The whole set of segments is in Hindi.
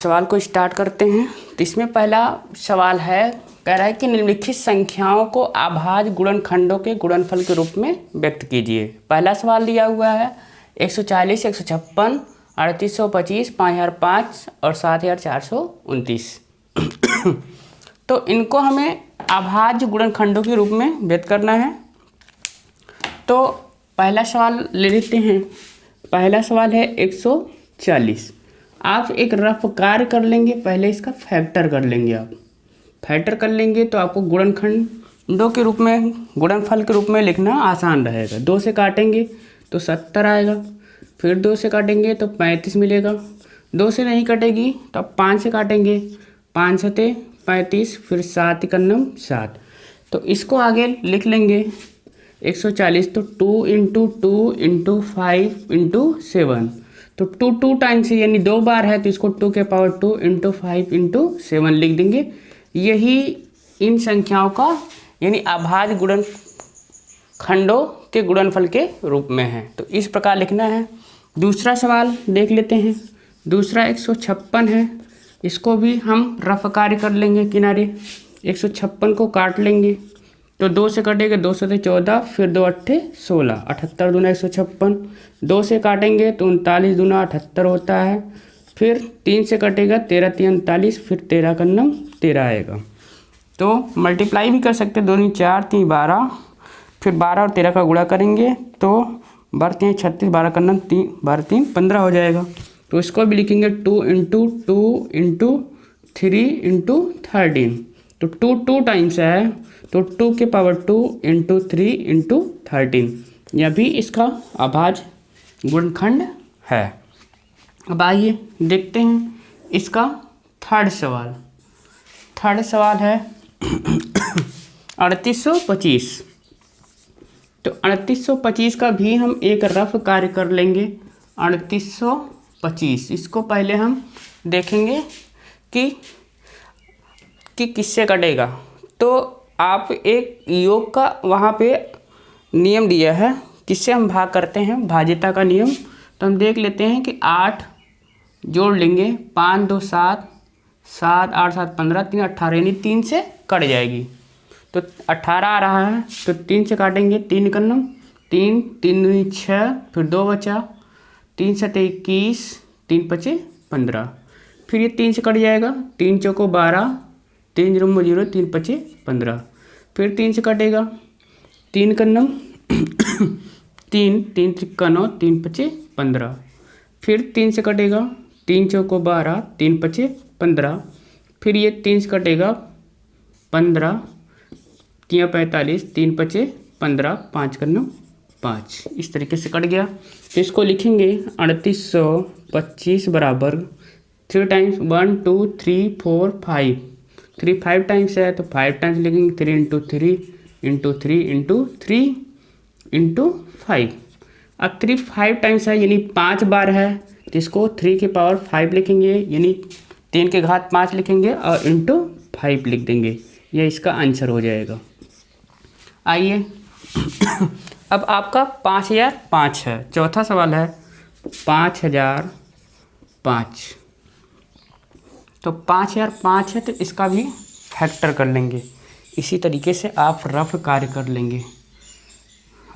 सवाल को स्टार्ट करते हैं। तो इसमें पहला सवाल है, कह रहा है कि निम्नलिखित संख्याओं को अभाज्य गुणनखंडों के गुणनफल के रूप में व्यक्त कीजिए। पहला सवाल दिया हुआ है 140, 156, 3825, 5005 और 7429। तो इनको हमें अभाज्य गुणनखंडों के रूप में व्यक्त करना है। तो पहला सवाल ले लेते हैं। पहला सवाल है 140। आप एक रफ कार्य कर लेंगे, पहले इसका फैक्टर कर लेंगे। आप फैक्टर कर लेंगे तो आपको गुणनखंडों के रूप में, गुणनफल के रूप में लिखना आसान रहेगा। 2 से काटेंगे तो 70 आएगा, फिर 2 से काटेंगे तो 35 मिलेगा। 2 से नहीं कटेगी तो आप 5 से काटेंगे, 5 सते 35, फिर 7 एकन्नम 7। तो इसको आगे लिख लेंगे 140। तो 2 × 2 × 5 × 7, तो 2 टाइम्स है, यानी 2 बार है, तो इसको 2 के पावर 2 × 5 × 7 लिख देंगे। यही इन संख्याओं का यानी अभाज्य गुणनखंडों के गुणनफल के रूप में है। तो इस प्रकार लिखना है। दूसरा सवाल देख लेते हैं। दूसरा 156 है। इसको भी हम रफ कार्य कर लेंगे किनारे। 156 को काट लेंगे तो 2 से कटेगा, 2 से 14, फिर 2 अट्ठे 16, 78 दूना 156। 2 से काटेंगे तो 39 दूना 78 होता है, फिर 3 से कटेगा, 13 3 39, फिर 13 कन्नम 13 आएगा। तो मल्टीप्लाई भी कर सकते हैं, 2 दूनी 4, 3 12, फिर 12 और 13 का गुणा करेंगे तो 12 3 36, 12 कन्नम 3, 12 3 15 हो जाएगा। तो इसको भी लिखेंगे 2 × 2 × 3 × 13। तो 2 टाइम्स है, तो 2 के पावर 2 × 3 × 13, यह भी इसका अभाज्य गुणनखंड है। अब आइए देखते हैं इसका थर्ड सवाल। थर्ड सवाल है 3825। तो 3825 का भी हम एक रफ कार्य कर लेंगे। 3825 इसको पहले हम देखेंगे कि किससे कटेगा। तो आप एक योग का वहाँ पे नियम दिया है, किससे हम भाग करते हैं, भाज्यता का नियम। तो हम देख लेते हैं कि 8 जोड़ लेंगे, 5 2 7, 7 8 7 15, 3 18, यानी 3 से कट जाएगी। तो 18 आ रहा है, तो 3 से काटेंगे, 3 कन्नम 3, 3 दूनी 6, फिर 2 बचा, 3 सते 21, 3 पचे 15, फिर ये 3 से कट जाएगा, 3 चौको 12, 3 0 0, 3 पचे 15, फिर 3 से कटेगा, 3 कन्नम 3, 3 त्रिक्का 9, 3 पचे 15, फिर 3 से कटेगा, 3 चौको 12, 3 पचे 15, फिर ये 3 से कटेगा 15, 3 45, 3 पचे 15, 5 कन्नम 5। इस तरीके से कट गया। तो इसको लिखेंगे 3825 बराबर 3 टाइम्स 1 2 3 4 5, 3 5 टाइम्स है तो 5 टाइम्स लिखेंगे, 3 × 3 × 3 × 3 × 5। अब 3 5 टाइम्स है, यानी 5 बार है, तो इसको 3 के पावर 5 लिखेंगे, यानी 3 के घात 5 लिखेंगे और × 5 लिख देंगे। यह इसका आंसर हो जाएगा। आइए अब आपका 5005 है। चौथा सवाल है 5005। तो 5005 है, तो इसका भी फैक्टर कर लेंगे। इसी तरीके से आप रफ कार्य कर लेंगे।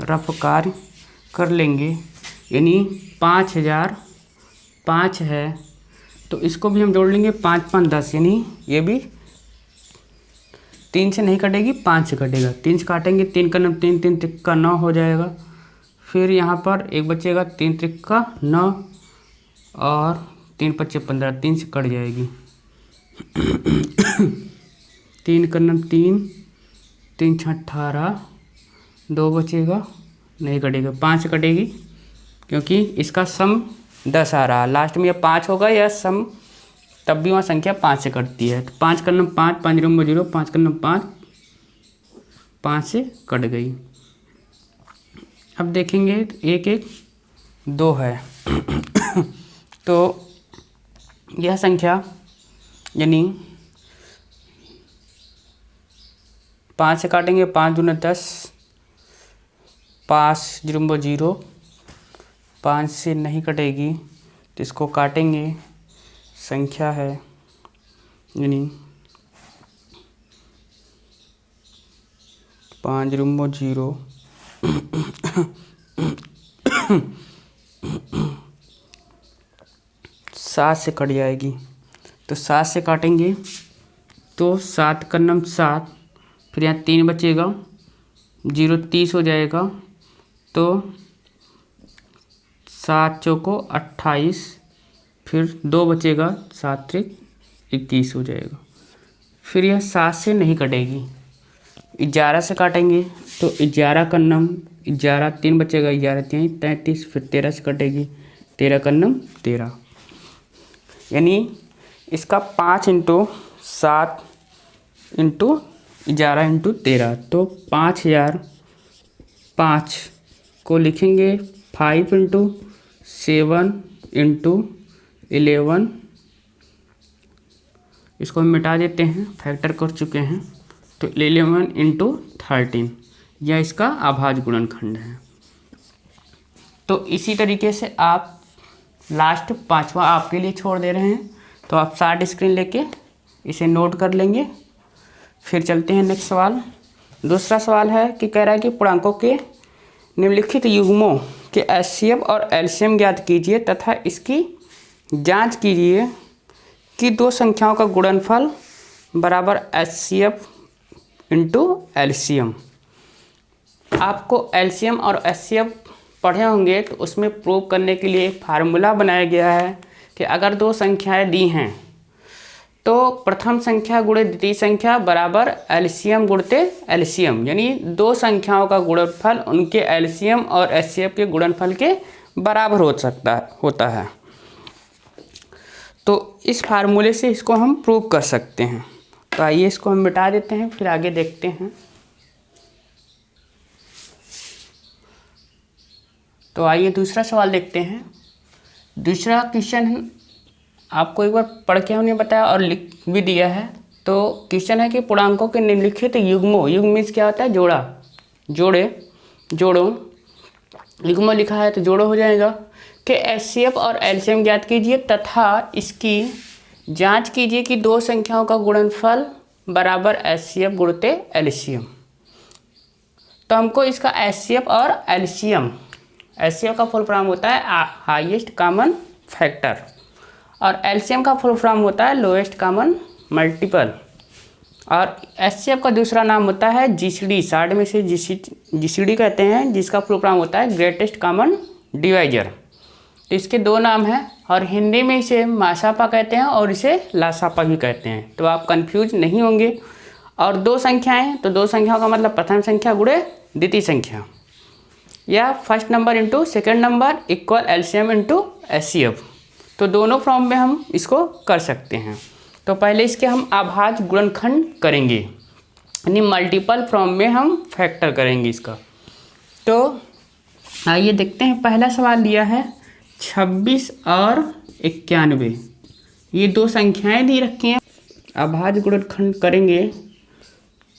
रफ कार्य कर लेंगे, यानी 5005 है, तो इसको भी हम जोड़ लेंगे, 5 5 10, यानी ये भी 3 से नहीं कटेगी, 5 से कटेगा। 3 से काटेंगे, 3 कन्नम 3, 3 त्रिक्का 9 हो जाएगा, फिर यहाँ पर एक बचेगा, 3 त्रिक्का 9 और 3 पच्चे 15, 3 से कट जाएगी। 3 कन्नम 3, 3 6 18, 2 बचेगा, नहीं कटेगा, 5 से कटेगी, क्योंकि इसका सम 10 आ रहा है, लास्ट में यह 5 होगा, यह सम तब भी वहाँ संख्या 5 से कटती है। तो 5 कन्नम 5, 5 0 0, 5 कन्नम 5, 5 से कट गई। अब देखेंगे 1 1 2 है। तो यह संख्या यानी 5 से काटेंगे, 5 दूना 10, 5 0 0, 5 से नहीं कटेगी, तो इसको काटेंगे, संख्या है, यानी 5 रूमो 0 7 से कट जाएगी। तो 7 से काटेंगे तो 7 का नम 7, फिर यहाँ 3 बचेगा, 0 30 हो जाएगा। तो 7 चौको 28, फिर 2 बचेगा, 7 त्रिक 21 हो जाएगा। फिर यह 7 से नहीं कटेगी, 11 से काटेंगे तो 11 का नम 11, 3 बचेगा, 11 3 33, फिर 13 से कटेगी, 13 का नम 13, यानी इसका 5 × 7 × 11 × 13, तो 5005 को लिखेंगे 5 × 7 × 11। इसको हम मिटा देते हैं, फैक्टर कर चुके हैं। तो 11 × 13 यह इसका अभाज्य गुणनखंड है। तो इसी तरीके से आप लास्ट 5वां आपके लिए छोड़ दे रहे हैं, तो आप शार्ट स्क्रीन लेके इसे नोट कर लेंगे। फिर चलते हैं नेक्स्ट सवाल। दूसरा सवाल है कि कह रहा है कि पूर्णांकों के निम्नलिखित युग्मों के HCF और LCM ज्ञात कीजिए तथा इसकी जांच कीजिए कि दो संख्याओं का गुणनफल बराबर HCF × LCM। आपको LCM और HCF पढ़े होंगे, तो उसमें प्रूव करने के लिए एक फार्मूला बनाया गया है कि अगर दो संख्याएं दी हैं तो प्रथम संख्या गुणे द्वितीय संख्या बराबर LCM गुणते LCM, यानी दो संख्याओं का गुणनफल उनके LCM और HCF के गुणनफल के बराबर होता है। तो इस फार्मूले से इसको हम प्रूव कर सकते हैं। तो आइए इसको हम मिटा देते हैं, फिर आगे देखते हैं। तो आइए दूसरा सवाल देखते हैं। दूसरा क्वेश्चन आपको एक बार पढ़ के हमने बताया और लिख भी दिया है। तो क्वेश्चन है कि पूर्णांकों के निम्नलिखित युग्मों, युग्म मीन्स क्या होता है? जोड़ो, युग्मों लिखा है तो जोड़ो हो जाएगा, कि HCF और LCM ज्ञात कीजिए तथा इसकी जांच कीजिए कि दो संख्याओं का गुणनफल बराबर HCF गुणते LCM। तो हमको इसका HCF और LCM, HCF का फुल फॉर्म होता है हाईएस्ट कॉमन फैक्टर और LCM का फुल फॉर्म होता है लोएस्ट कॉमन मल्टीपल, और HCF का दूसरा नाम होता है GCD, शॉर्ट में से GCD कहते हैं, जिसका फुल फॉर्म होता है ग्रेटेस्ट कॉमन डिवाइजर। तो इसके दो नाम हैं और हिंदी में इसे मासापा कहते हैं और इसे लासापा भी कहते हैं, तो आप कंफ्यूज नहीं होंगे। और दो संख्याएं, तो दो संख्याओं का मतलब प्रथम संख्या गुणे द्वितीय संख्या, या first number into second number equal LCM into HCF। तो दोनों फॉर्म में हम इसको कर सकते हैं। तो पहले इसके हम अभाज्य गुणनखंड करेंगे, यानी मल्टीपल फॉर्म में हम फैक्टर करेंगे इसका। तो आइए देखते हैं। पहला सवाल दिया है 26 और 91, ये दो संख्याएं दी रखी हैं। अभाज्य गुणनखंड करेंगे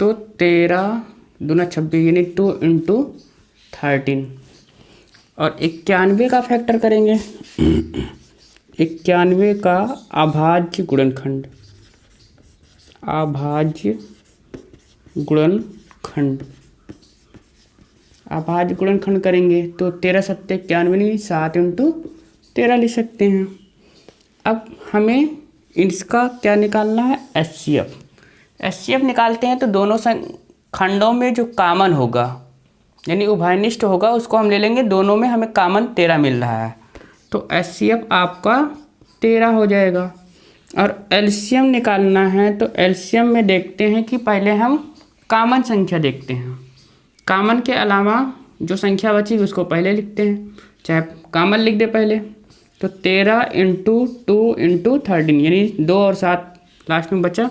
तो 13 दूना 26 यानी 2 × 13, और 91 का फैक्टर करेंगे। 91 का अभाज्य गुणनखंड, अभाज्य गुणनखंड करेंगे तो 13 7 91 नहीं 7 × 13 लिख सकते हैं। अब हमें इसका क्या निकालना है? HCF निकालते हैं तो दोनों खंडों में जो कॉमन होगा यानी उभयनिष्ठ होगा उसको हम ले लेंगे। दोनों में हमें कॉमन 13 मिल रहा है, तो HCF आपका 13 हो जाएगा। और LCM निकालना है तो LCM में देखते हैं कि पहले हम कॉमन संख्या देखते हैं, कॉमन के अलावा जो संख्या बची उसको पहले लिखते हैं, चाहे कॉमन लिख दे पहले। तो 13 × 2 × 13 यानी 2 और 7 लास्ट में बचा,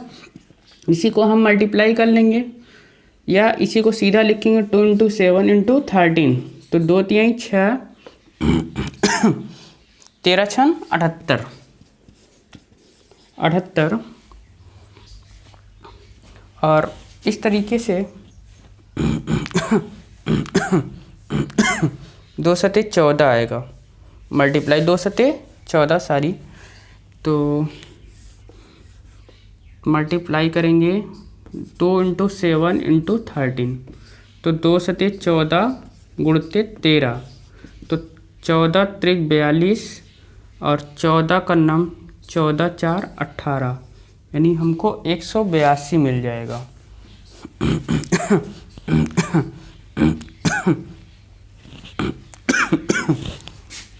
इसी को हम मल्टीप्लाई कर लेंगे या इसी को सीधा लिखेंगे 2 × 7 × 13। तो 2 3 6 13 6 78, और इस तरीके से 2 सते 14 आएगा, मल्टीप्लाई 2 सते 14 सारी तो मल्टीप्लाई करेंगे 2 × 7 × 13, तो 2 सते 14 गुणते 13, तो 14 त्रिक 42 और 14 का नम 14 4 18, यानी हमको 182 मिल जाएगा।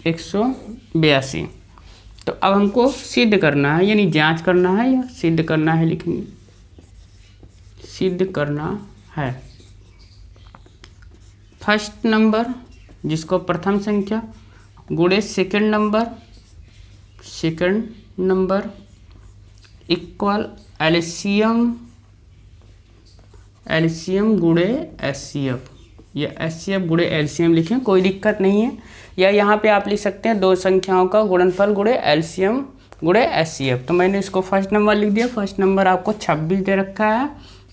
182। तो अब हमको सिद्ध करना है, यानी जांच करना है या सिद्ध करना है, लिखेंगे सिद्ध करना है। फर्स्ट नंबर जिसको प्रथम संख्या गुणे सेकंड नंबर इक्वल एलसीएम गुणे एचसीएफ, या एचसीएफ गुणे एलसीएम लिखें, कोई दिक्कत नहीं है। या यहाँ पे आप लिख सकते हैं दो संख्याओं का गुणनफल गुणे एलसीएम गुणे एचसीएफ। तो मैंने इसको फर्स्ट नंबर लिख दिया। फर्स्ट नंबर आपको 26 दे रखा है,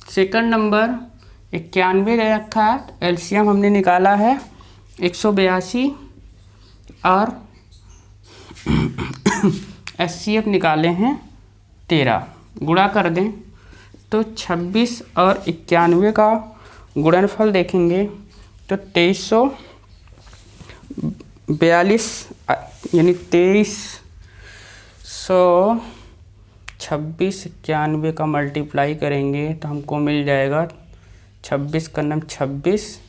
सेकंड नंबर 91 दे रखा है, एलसीएम हमने निकाला है 182 और एचसीएफ निकाले हैं 13। गुणा कर दें तो 26 और 91 का गुणनफल देखेंगे तो 2342, यानी 2326 91 का मल्टीप्लाई करेंगे तो हमको मिल जाएगा 26 का नम 26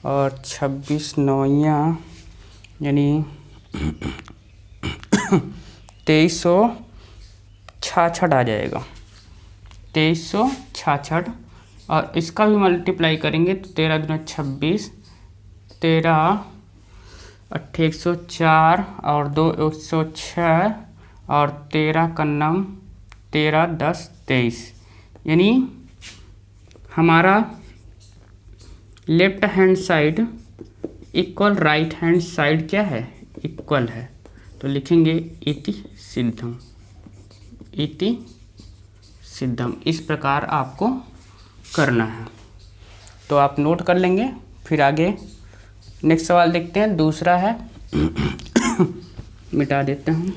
और 26 नौया, यानी 2366 आ जाएगा, 2366। और इसका भी मल्टीप्लाई करेंगे तो 13 दूना 26, 13 8 104 और 2 106 और 13 का नम 13 10 23, यानी हमारा left hand side equal right hand side क्या है, इक्वल है। तो लिखेंगे इति सिद्धम। इस प्रकार आपको करना है, तो आप नोट कर लेंगे। फिर आगे नेक्स्ट सवाल देखते हैं। दूसरा है मिटा देता हूँ।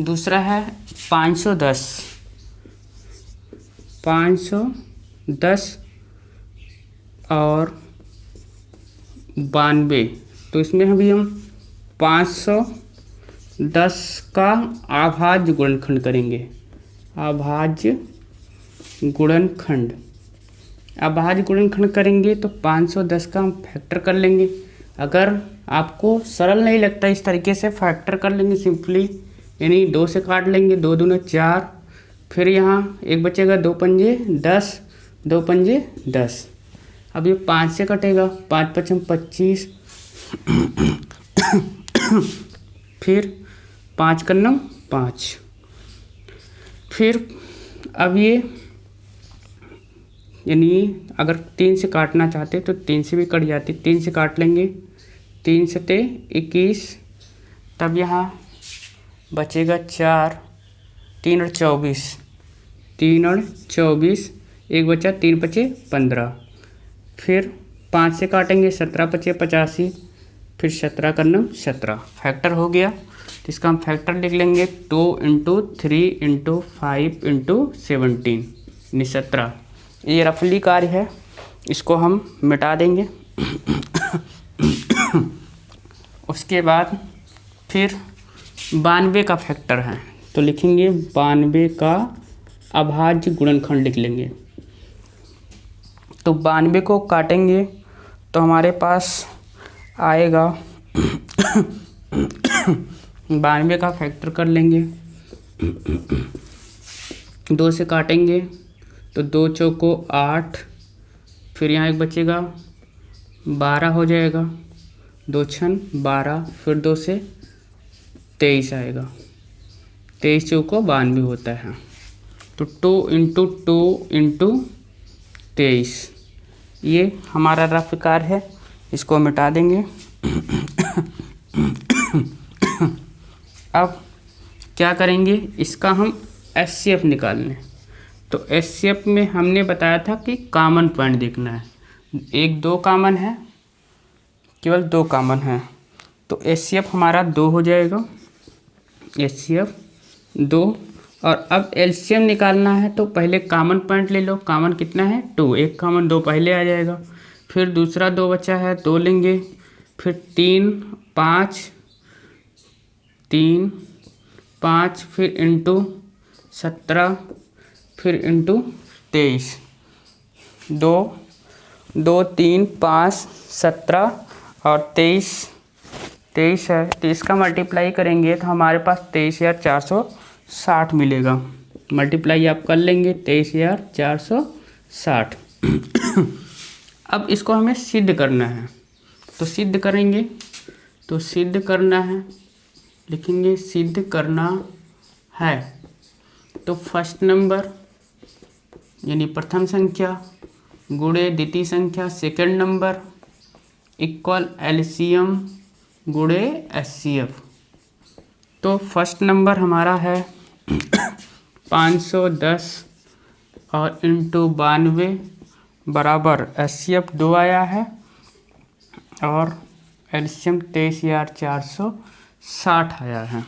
दूसरा है 510 और 92। तो इसमें अभी हम 510 का अभाज्य गुणनखंड करेंगे। अभाज्य गुणनखंड करेंगे तो 510 का हम फैक्टर कर लेंगे। अगर आपको सरल नहीं लगता इस तरीके से फैक्टर कर लेंगे सिंपली, यानी 2 से काट लेंगे, 2 दूना 4, फिर यहाँ एक बचेगा 2 पंजे 10, 2 पंजे 10। अब ये 5 से कटेगा, 5 पचम 25, फिर 5 का नम 5। फिर अब ये यानी अगर 3 से काटना चाहते तो 3 से भी कट जाती, 3 से काट लेंगे, 3 सते 21, तब यहाँ बचेगा 4, 3 और 24, एक बचा, 3 पचे 15। फिर 5 से काटेंगे, 17 पचे 85, फिर 17 का नम 17, फैक्टर हो गया। तो इसका हम फैक्टर लिख लेंगे 2 × 3 × 5 × 17, यानी 17। ये रफली कार्य है, इसको हम मिटा देंगे। उसके बाद फिर 92 का फैक्टर है, तो लिखेंगे 92 का अभाज्य गुणनखंड लिख लेंगे। तो 92 को काटेंगे तो हमारे पास आएगा 92 का फैक्टर कर लेंगे, 2 से काटेंगे तो 2 चौको 8, फिर यहाँ एक बचेगा 12 हो जाएगा, 2 छन 12, फिर 2 से 23 आएगा, 23 चौको 92 होता है। तो 2 × 2 × 23 ये हमारा रफ कार्य है, इसको मिटा देंगे। अब क्या करेंगे, इसका हम एचसीएफ निकालने। तो एचसीएफ में हमने बताया था कि कॉमन पॉइंट देखना है। 1 2 कॉमन है, केवल 2 कॉमन है, तो HCF हमारा 2 हो जाएगा, HCF 2। और अब LCM निकालना है तो पहले कॉमन पॉइंट ले लो। कॉमन कितना है 2, एक कॉमन 2 पहले आ जाएगा, फिर दूसरा 2 बचा है 2 लेंगे, फिर 3 5 3 5, फिर इंटू 17, फिर इंटू 23, 2 2 3 5 17 और 23 है, तो इसका मल्टीप्लाई करेंगे तो हमारे पास 23,460 मिलेगा। मल्टीप्लाई आप कर लेंगे 23,460। अब इसको हमें सिद्ध करना है, तो सिद्ध करेंगे। तो सिद्ध करना है, लिखेंगे सिद्ध करना है, तो फर्स्ट नंबर यानी प्रथम संख्या गुणे द्वितीय संख्या सेकंड नंबर इक्वल LCM गुणे HCF। तो फर्स्ट नंबर हमारा है 510 और इंटू 92 बराबर HCF 2 आया है और LCM 23,460 आया है।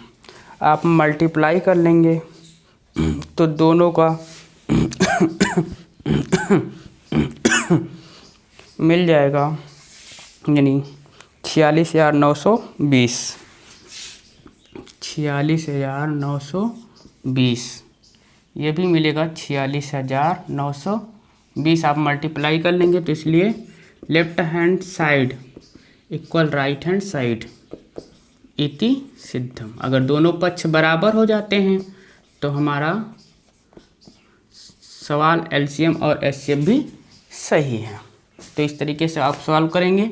आप मल्टीप्लाई कर लेंगे तो दोनों का मिल जाएगा, यानी 46,920, 46,920, ये भी मिलेगा 46,920। आप मल्टीप्लाई कर लेंगे तो इसलिए left hand side equal right hand side इति सिद्धम। अगर दोनों पक्ष बराबर हो जाते हैं तो हमारा सवाल LCM और HCF भी सही है। तो इस तरीके से आप सॉल्व करेंगे।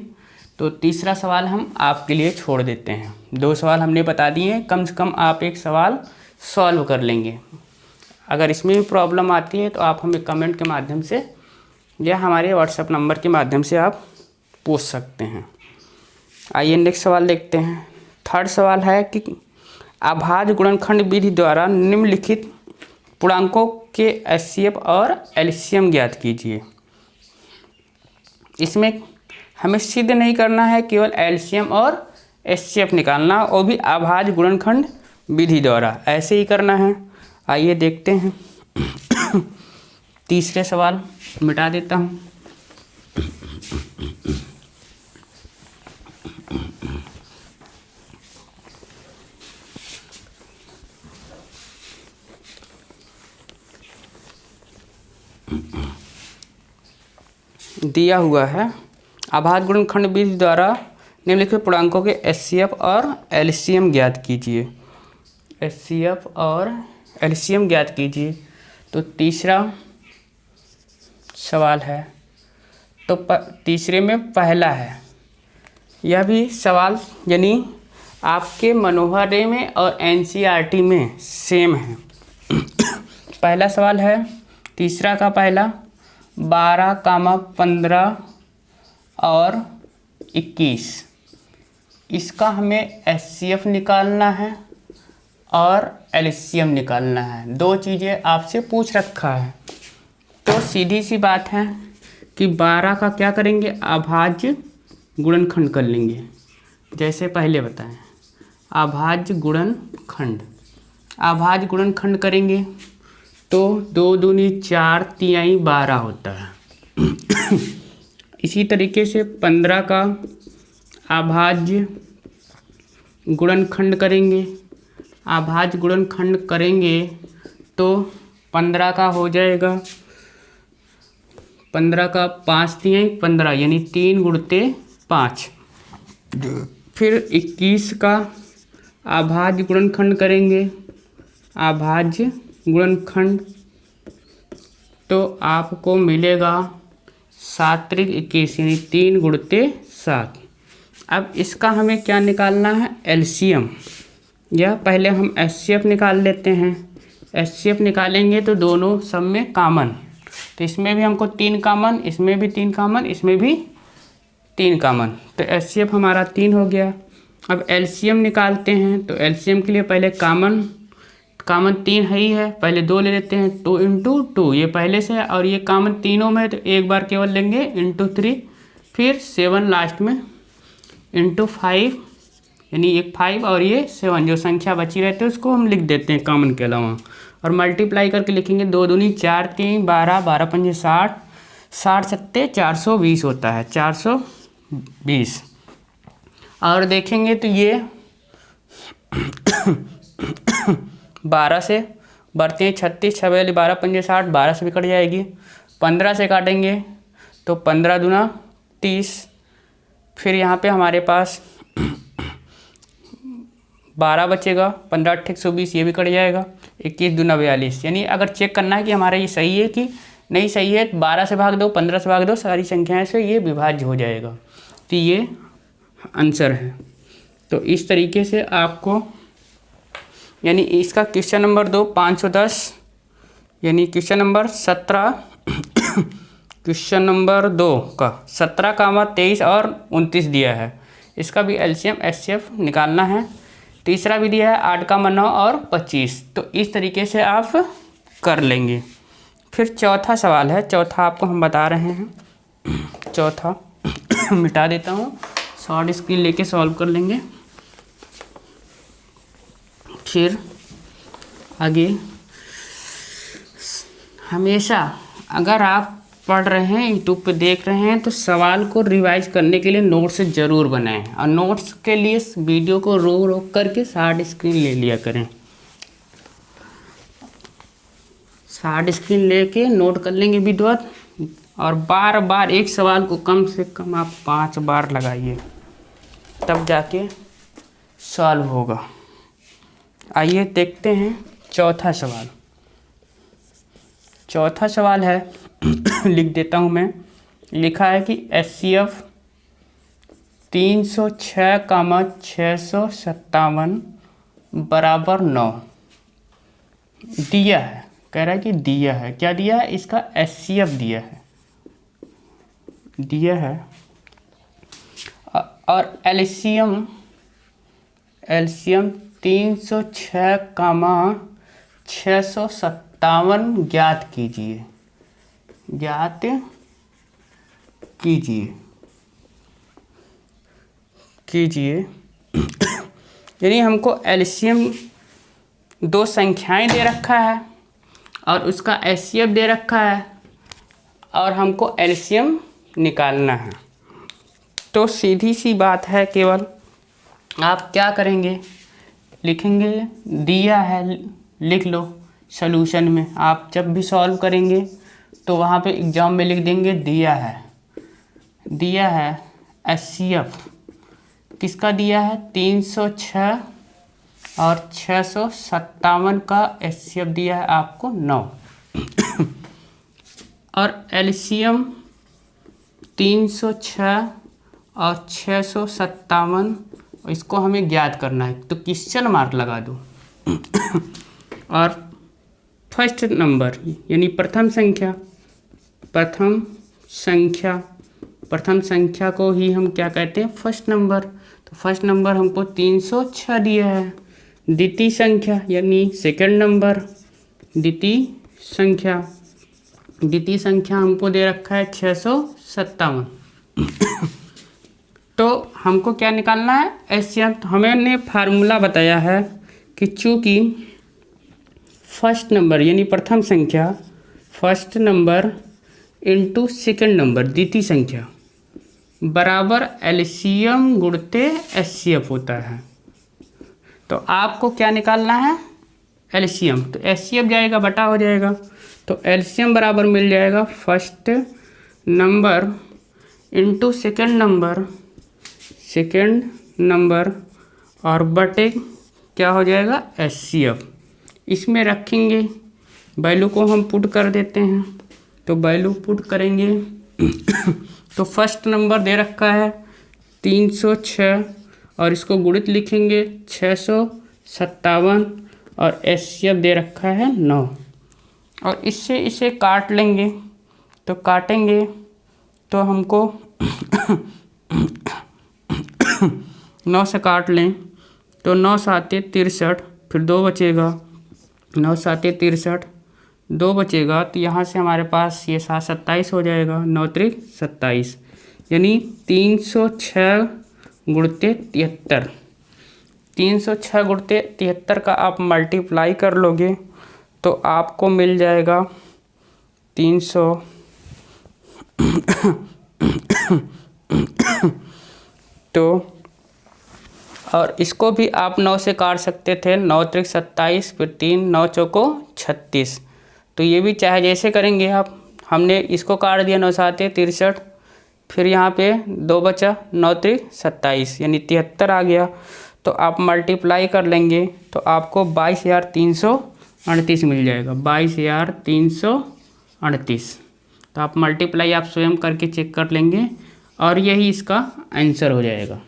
तो तीसरा सवाल हम आपके लिए छोड़ देते हैं। 2 सवाल हमने बता दिए हैं, कम से कम आप एक सवाल सॉल्व कर लेंगे। अगर इसमें भी प्रॉब्लम आती है तो आप हमें कमेंट के माध्यम से या हमारे व्हाट्सएप नंबर के माध्यम से आप पूछ सकते हैं। आइए नेक्स्ट सवाल देखते हैं। थर्ड सवाल है कि अभाज्य गुणनखंड विधि द्वारा निम्नलिखित पूर्णांकों के HCF और LCM ज्ञात कीजिए। इसमें हमें सिद्ध नहीं करना है, केवल LCM और HCF निकालना, और भी अभाज्य गुणनखंड विधि द्वारा ऐसे ही करना है। आइए देखते हैं। तीसरे सवाल मिटा देता हूँ। दिया हुआ है अभाज्य गुणनखंड विधि द्वारा निम्नलिखित पूर्णांकों के HCF और LCM ज्ञात कीजिए। HCF और LCM ज्ञात कीजिए। तो तीसरा सवाल है, तो तीसरे में पहला है। यह भी सवाल यानी आपके मनोहरे में और NCERT में सेम है। पहला सवाल है, तीसरा का पहला 12, 15 और 21, इसका हमें HCF निकालना है और LCM निकालना है। 2 चीज़ें आपसे पूछ रखा है, तो सीधी सी बात है कि 12 का क्या करेंगे, अभाज्य गुणनखंड कर लेंगे। जैसे पहले बताएं, अभाज्य गुणनखंड, अभाज्य गुणनखंड करेंगे तो 2 दूनी 4, 3 12 होता है। इसी तरीके से 15 का अभाज्य गुणनखंड करेंगे। अभाज्य गुणनखंड करेंगे तो 15 का हो जाएगा, 15 का 5 3 15 यानी 3 गुणते 5। फिर 21 का अभाज्य गुणनखंड करेंगे, अभाज्य गुणनखंड, तो आपको मिलेगा 7 × 21 यानी 3 गुणते 7। अब इसका हमें क्या निकालना है, LCM, या पहले हम HCF निकाल लेते हैं। HCF निकालेंगे तो दोनों सब में कॉमन, तो इसमें भी हमको 3 कॉमन, इसमें भी 3 कॉमन, इसमें भी 3 कॉमन, तो HCF हमारा 3 हो गया। अब LCM निकालते हैं, तो LCM के लिए पहले कॉमन 3 है ही है, पहले 2 ले लेते हैं, 2 × 2 ये पहले से है, और ये कॉमन तीनों में तो एक बार केवल लेंगे × 3, फिर 7 लास्ट में इंटू 5, यानी एक 5 और ये 7, जो संख्या बची रहती है उसको हम लिख देते हैं कॉमन के अलावा, और मल्टीप्लाई करके लिखेंगे 2 दूनी 4, 3 12, 12 पंजे 60, 60 सत्ते 420 होता है, 420। और देखेंगे तो ये 12 से बढ़ते हैं 36, 6 12 पंजे 60, 12 से भी कट जाएगी। 15 से काटेंगे तो 15 दूना 30, फिर यहाँ पे हमारे पास 12 बचेगा, 15 8 120, ये भी कट जाएगा। 21 दूना 42, यानी अगर चेक करना है कि हमारा ये सही है कि नहीं सही है, 12 से भाग दो, 15 से भाग दो, सारी संख्याएं से ये विभाज्य हो जाएगा, तो ये आंसर है। तो इस तरीके से आपको, यानी इसका क्वेश्चन नंबर 2 510, यानी क्वेश्चन नंबर 17 क्वेश्चन नंबर 2 का 17, 23 और 29 दिया है। इसका भी एलसीएम एचसीएफ निकालना है। तीसरा भी दिया है 8, 9 और 25। तो इस तरीके से आप कर लेंगे। फिर चौथा सवाल है, चौथा आपको हम बता रहे हैं। चौथा मिटा देता हूँ, शॉर्ट स्क्रीन लेके सॉल्व कर लेंगे। फिर आगे, हमेशा अगर आप पढ़ रहे हैं, यूट्यूब पे देख रहे हैं, तो सवाल को रिवाइज करने के लिए नोट्स ज़रूर बनाएं, और नोट्स के लिए वीडियो को रोक करके शॉर्ट स्क्रीन ले लिया करें। शॉर्ट स्क्रीन लेके नोट कर लेंगे विधिवत, और बार बार एक सवाल को कम से कम आप 5 बार लगाइए, तब जाके सॉल्व होगा। आइए देखते हैं चौथा सवाल। चौथा सवाल है लिख देता हूँ मैं। लिखा है कि एचसीएफ 306,657 बराबर 9 दिया है। कह रहा है कि दिया है, क्या दिया है, इसका एचसीएफ दिया है और एलसीएम 306,657 ज्ञात कीजिए। यानी हमको एलसीएम 2 संख्याएं दे रखा है और उसका एचसीएफ दे रखा है, और हमको एलसीएम निकालना है। तो सीधी सी बात है, केवल आप क्या करेंगे, लिखेंगे दिया है, लिख लो सॉल्यूशन में। आप जब भी सॉल्व करेंगे तो वहाँ पे एग्जाम में लिख देंगे दिया है एचसीएफ किसका दिया है, 306 और 657 का एचसीएफ दिया है आपको 9 और एलसीएम 306 और 657, इसको हमें ज्ञात करना है, तो क्वेश्चन मार्क लगा दो। और फर्स्ट नंबर यानी प्रथम संख्या को ही हम क्या कहते हैं, फर्स्ट नंबर। तो फर्स्ट नंबर हमको 306 दिया है। द्वितीय संख्या यानी सेकंड नंबर, द्वितीय संख्या हमको दे रखा है 657। तो हमको क्या निकालना है, एचसीएफ। तो हमने फार्मूला बताया है कि चूँकि फर्स्ट नंबर यानी प्रथम संख्या, first number into second number द्वितीय संख्या बराबर एलसीएम गुणते एचसीएफ होता है। तो आपको क्या निकालना है, एलसीएम। तो एचसीएफ जाएगा बटा हो जाएगा, तो एलसीएम बराबर मिल जाएगा first number into second number और बटे क्या हो जाएगा, एचसीएफ। इसमें रखेंगे, वैल्यू को हम पुट कर देते हैं, तो वैल्यू पुट करेंगे तो फर्स्ट नंबर दे रखा है 306 और इसको गुणित लिखेंगे 657 और एचसीएफ दे रखा है 9, और इससे इसे काट लेंगे। तो काटेंगे तो हमको 9 से काट लें तो 9 7 63, फिर 2 बचेगा, 9 7 63, 2 बचेगा, तो यहाँ से हमारे पास ये 7 27 हो जाएगा, 9 3 27, यानी 306 गुणते 73, 306 गुणते 73 का आप मल्टीप्लाई कर लोगे तो आपको मिल जाएगा 300 तो और इसको भी आप 9 से काट सकते थे, 9 त्रिक 27, फिर 3 9 चौको 36। तो ये भी चाहे जैसे करेंगे आप, हमने इसको काट दिया 9 7 63, फिर यहाँ पे 2 बचा, 9 त्रिक 27 यानी 73 आ गया। तो आप मल्टीप्लाई कर लेंगे तो आपको 22,338 मिल जाएगा, 22,338। तो आप मल्टीप्लाई आप स्वयं करके चेक कर लेंगे और यही इसका आंसर हो जाएगा।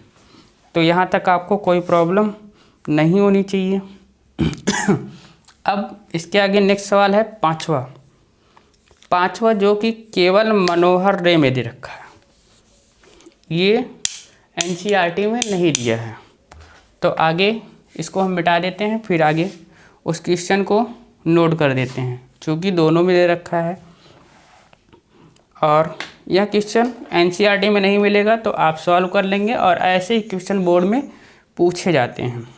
तो यहाँ तक आपको कोई प्रॉब्लम नहीं होनी चाहिए। अब इसके आगे नेक्स्ट सवाल है पाँचवा जो कि केवल मनोहर रे में दे रखा है, ये एनसीईआरटी में नहीं दिया है। तो आगे इसको हम मिटा देते हैं, फिर आगे उस क्वेश्चन को नोट कर देते हैं, चूँकि दोनों में दे रखा है और यह क्वेश्चन एनसीईआरटी में नहीं मिलेगा तो आप सॉल्व कर लेंगे और ऐसे ही क्वेश्चन बोर्ड में पूछे जाते हैं।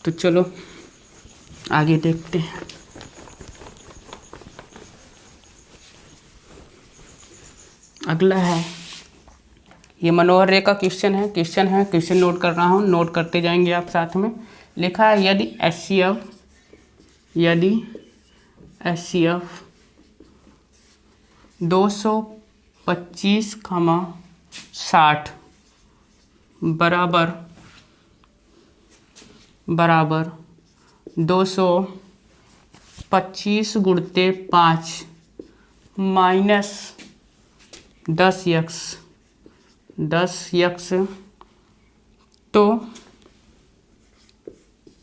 तो चलो आगे देखते हैं। अगला है, ये मनोहर रे का क्वेश्चन है, क्वेश्चन नोट कर रहा हूँ, नोट करते जाएंगे आप साथ में। लिखा है यदि HCF 225,60 बराबर 225 गुणते 5 माइनस 10x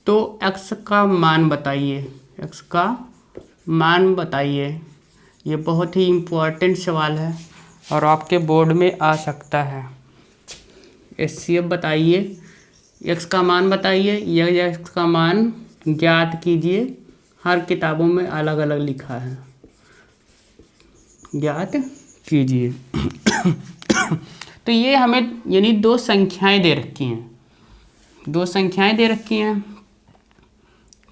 तो x का मान बताइए। ये बहुत ही इम्पोर्टेंट सवाल है और आपके बोर्ड में आ सकता है। HCF बताइए, x का मान बताइए, यह x का मान ज्ञात कीजिए। हर किताबों में अलग अलग लिखा है, ज्ञात कीजिए। तो ये हमें यानी दो संख्याएं दे रखी हैं,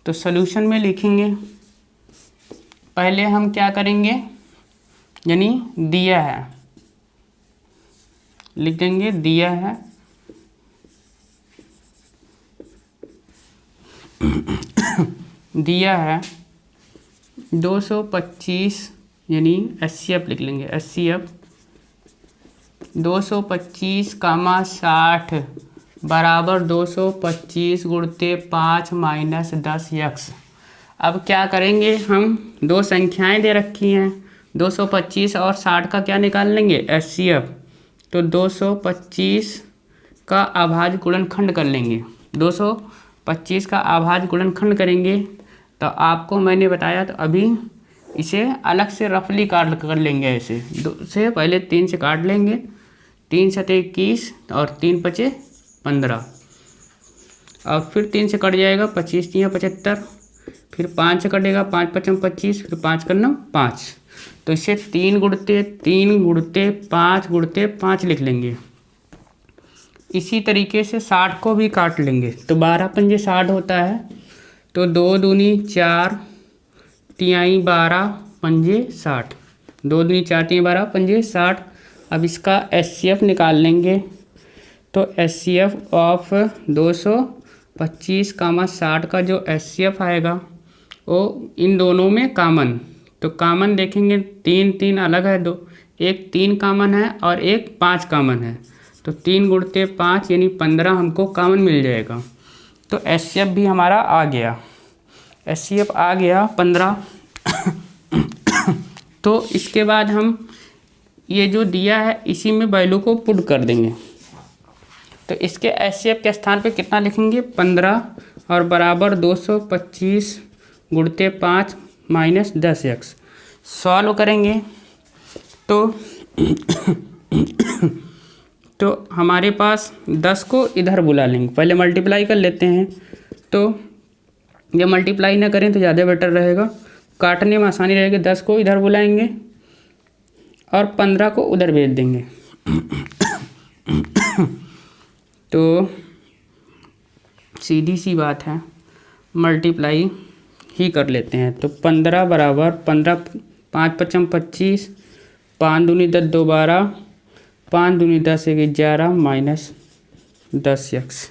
तो सॉल्यूशन में लिखेंगे। पहले हम क्या करेंगे, यानी दिया है लिख देंगे, दिया है दिया है 225 यानी HCF लिख लेंगे, HCF 225,60 बराबर 225 गुणते 5 माइनस 10x। अब क्या करेंगे, हम दो संख्याएं दे रखी हैं, 225 और 60 का क्या निकाल लेंगे, HCF। तो 225 का अभाज्य गुणनखंड कर लेंगे, 225 का अभाज्य गुणनखंड करेंगे। तो आपको मैंने बताया, तो अभी इसे अलग से रफली काट कर लेंगे। ऐसे दो से पहले 3 से काट लेंगे, 3 7 21 और 3 5 15 और फिर 3 से कट जाएगा, 25 3 75, फिर 5 से कटेगा, 5 5 25, फिर 5 करना 5। तो इसे 3 गुणते 5 गुणते 5 लिख लेंगे। इसी तरीके से 60 को भी काट लेंगे, तो 12 पंजे 60 होता है। तो 2 दूनी 4 तिहाई 12 पंजे 60, 2 दूनी 4 तिहाई 12 पंजे 60। अब इसका HCF निकाल लेंगे, तो HCF ऑफ 225, 60 का जो HCF आएगा वो इन दोनों में कॉमन। तो कॉमन देखेंगे, 3 3 अलग है, 2 एक 3 कॉमन है और एक 5 कॉमन है। तो 3 गुणते 5 यानी 15 हमको कॉमन मिल जाएगा। तो HCF भी हमारा आ गया, HCF आ गया 15। तो इसके बाद हम ये जो दिया है इसी में वैल्यू को पुट कर देंगे। तो इसके HCF के स्थान पे कितना लिखेंगे, 15 और बराबर 225 गुणते 5 माइनस 10x। सॉल्व करेंगे तो हमारे पास 10 को इधर बुला लेंगे, पहले मल्टीप्लाई कर लेते हैं। तो ये मल्टीप्लाई ना करें तो ज़्यादा बेटर रहेगा, काटने में आसानी रहेगी। 10 को इधर बुलाएंगे और 15 को उधर भेज देंगे। तो सीधी सी बात है, मल्टीप्लाई ही कर लेते हैं। तो 15 बराबर 15, 5 पचम 25, 5 दूनी 10, 2 12, 5 दूनी 10, 1 11 माइनस 10x।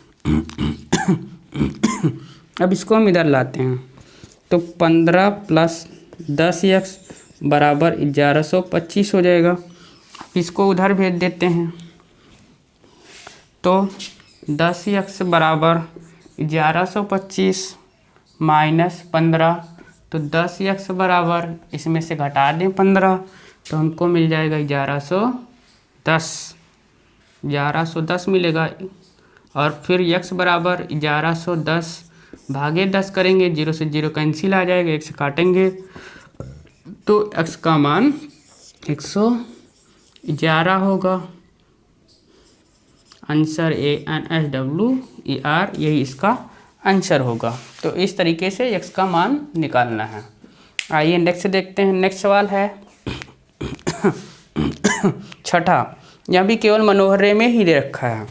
अब इसको हम इधर लाते हैं, तो 15 प्लस 10x बराबर 1125 हो जाएगा। अब इसको उधर भेज देते हैं, तो 10x बराबर 1125 माइनस 15, तो 10x बराबर इसमें से घटा दें 15, तो हमको मिल जाएगा 1110 मिलेगा। और फिर x बराबर 1110 भागे 10 करेंगे, 0 से 0 कैंसिल आ जाएगा, 1 से काटेंगे तो x का मान 111 होगा। आंसर ANSWER यही इसका आंसर होगा। तो इस तरीके से x का मान निकालना है। आइए नेक्स्ट देखते हैं। नेक्स्ट सवाल है छठा, यहाँ भी केवल मनोहर में ही दे रखा है।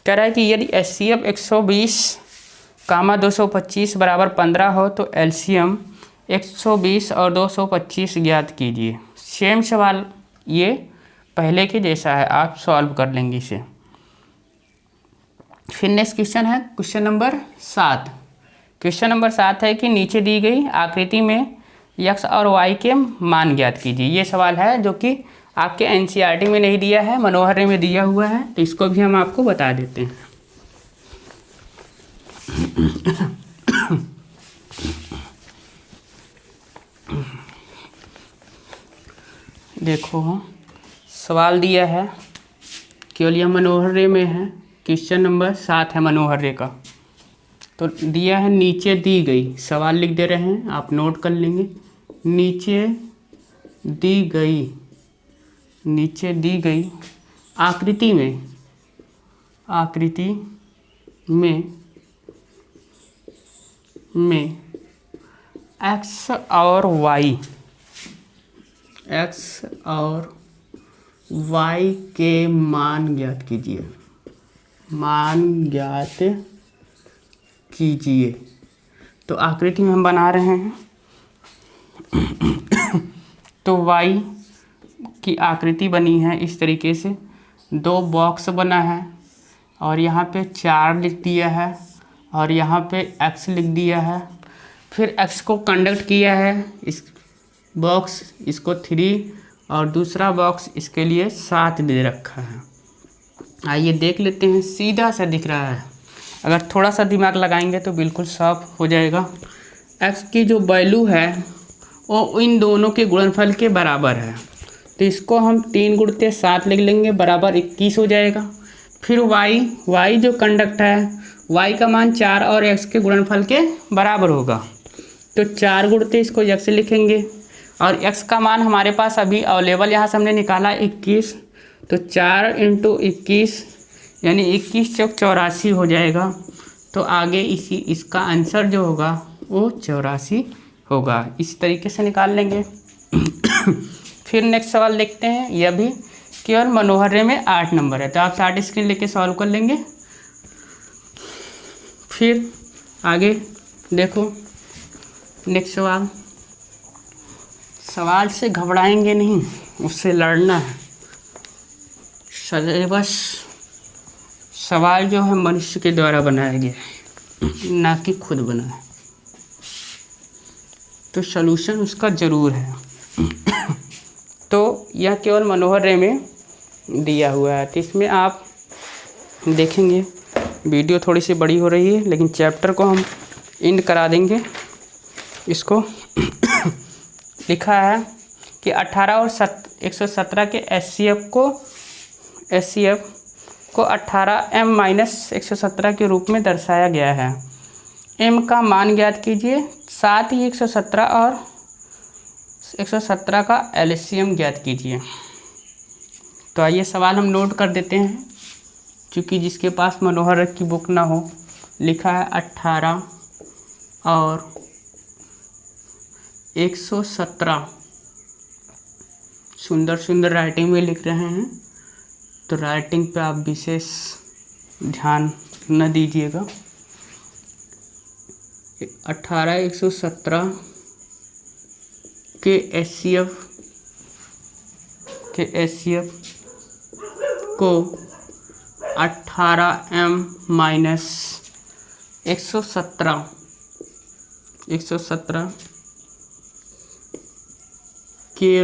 कह रहा है कि यदि HCF 120, 225 बराबर 15 हो तो LCM 120 और 225 ज्ञात कीजिए। सेम सवाल ये पहले के जैसा है, आप सॉल्व कर लेंगे इसे। फिर नेक्स्ट क्वेश्चन है क्वेश्चन नंबर 7। क्वेश्चन नंबर 7 है कि नीचे दी गई आकृति में x और y के मान ज्ञात कीजिए। ये सवाल है जो कि आपके NCERT में नहीं दिया है, मनोहर में दिया हुआ है, तो इसको भी हम आपको बता देते हैं। देखो सवाल दिया है, केवल यह मनोहर में है। क्वेश्चन नंबर 7 है मनोहर का। तो दिया है नीचे दी गई, सवाल लिख दे रहे हैं, आप नोट कर लेंगे। नीचे दी गई आकृति में x और y के मान ज्ञात कीजिए। तो आकृति में हम बना रहे हैं, तो y की आकृति बनी है इस तरीके से, 2 बॉक्स बना है और यहाँ पे 4 लिख दिया है और यहाँ पे x लिख दिया है। फिर x को कंडक्ट किया है, इस बॉक्स इसको 3 और दूसरा बॉक्स इसके लिए 7 दे रखा है। आइए देख लेते हैं, सीधा सा दिख रहा है, अगर थोड़ा सा दिमाग लगाएंगे तो बिल्कुल साफ हो जाएगा। x की जो वैल्यू है वो इन दोनों के गुणनफल के बराबर है, तो इसको हम 3 गुणते 7 लिख लेंगे, बराबर 21 हो जाएगा। फिर y जो कंडक्ट है, y का मान 4 और x के गुणनफल के बराबर होगा, तो 4 गुणते इसको x लिखेंगे और x का मान हमारे पास अभी अवेलेबल यहाँ से हमने निकाला 21, तो 4 × 21 यानी 21 चौक 84 हो जाएगा। तो आगे इसका आंसर जो होगा वो 84 होगा। इस तरीके से निकाल लेंगे। फिर नेक्स्ट सवाल देखते हैं, यह भी केवल मनोहर में 8 नंबर है, तो आप 60 स्क्रीन लेके सॉल्व कर लेंगे। फिर आगे देखो नेक्स्ट सवाल से घबराएंगे नहीं, उससे लड़ना है। बस सवाल जो है मनुष्य के द्वारा बनाया गया है, ना कि खुद बना है, तो सलूशन उसका ज़रूर है। तो यह केवल मनोहर में दिया हुआ है, तो इसमें आप देखेंगे वीडियो थोड़ी सी बड़ी हो रही है, लेकिन चैप्टर को हम एंड करा देंगे। इसको लिखा है कि 18 और 117 के HCF को 18m-117 के रूप में दर्शाया गया है। m का मान ज्ञात कीजिए, साथ ही 117 और 117 का LCM ज्ञात कीजिए। तो आइए सवाल हम नोट कर देते हैं, क्योंकि जिसके पास मनोहर की बुक ना हो। लिखा है 18 और 117 सुंदर सुंदर राइटिंग में लिख रहे हैं, तो राइटिंग पे आप विशेष ध्यान न दीजिएगा। 18/117 के HCF को 18m-117 के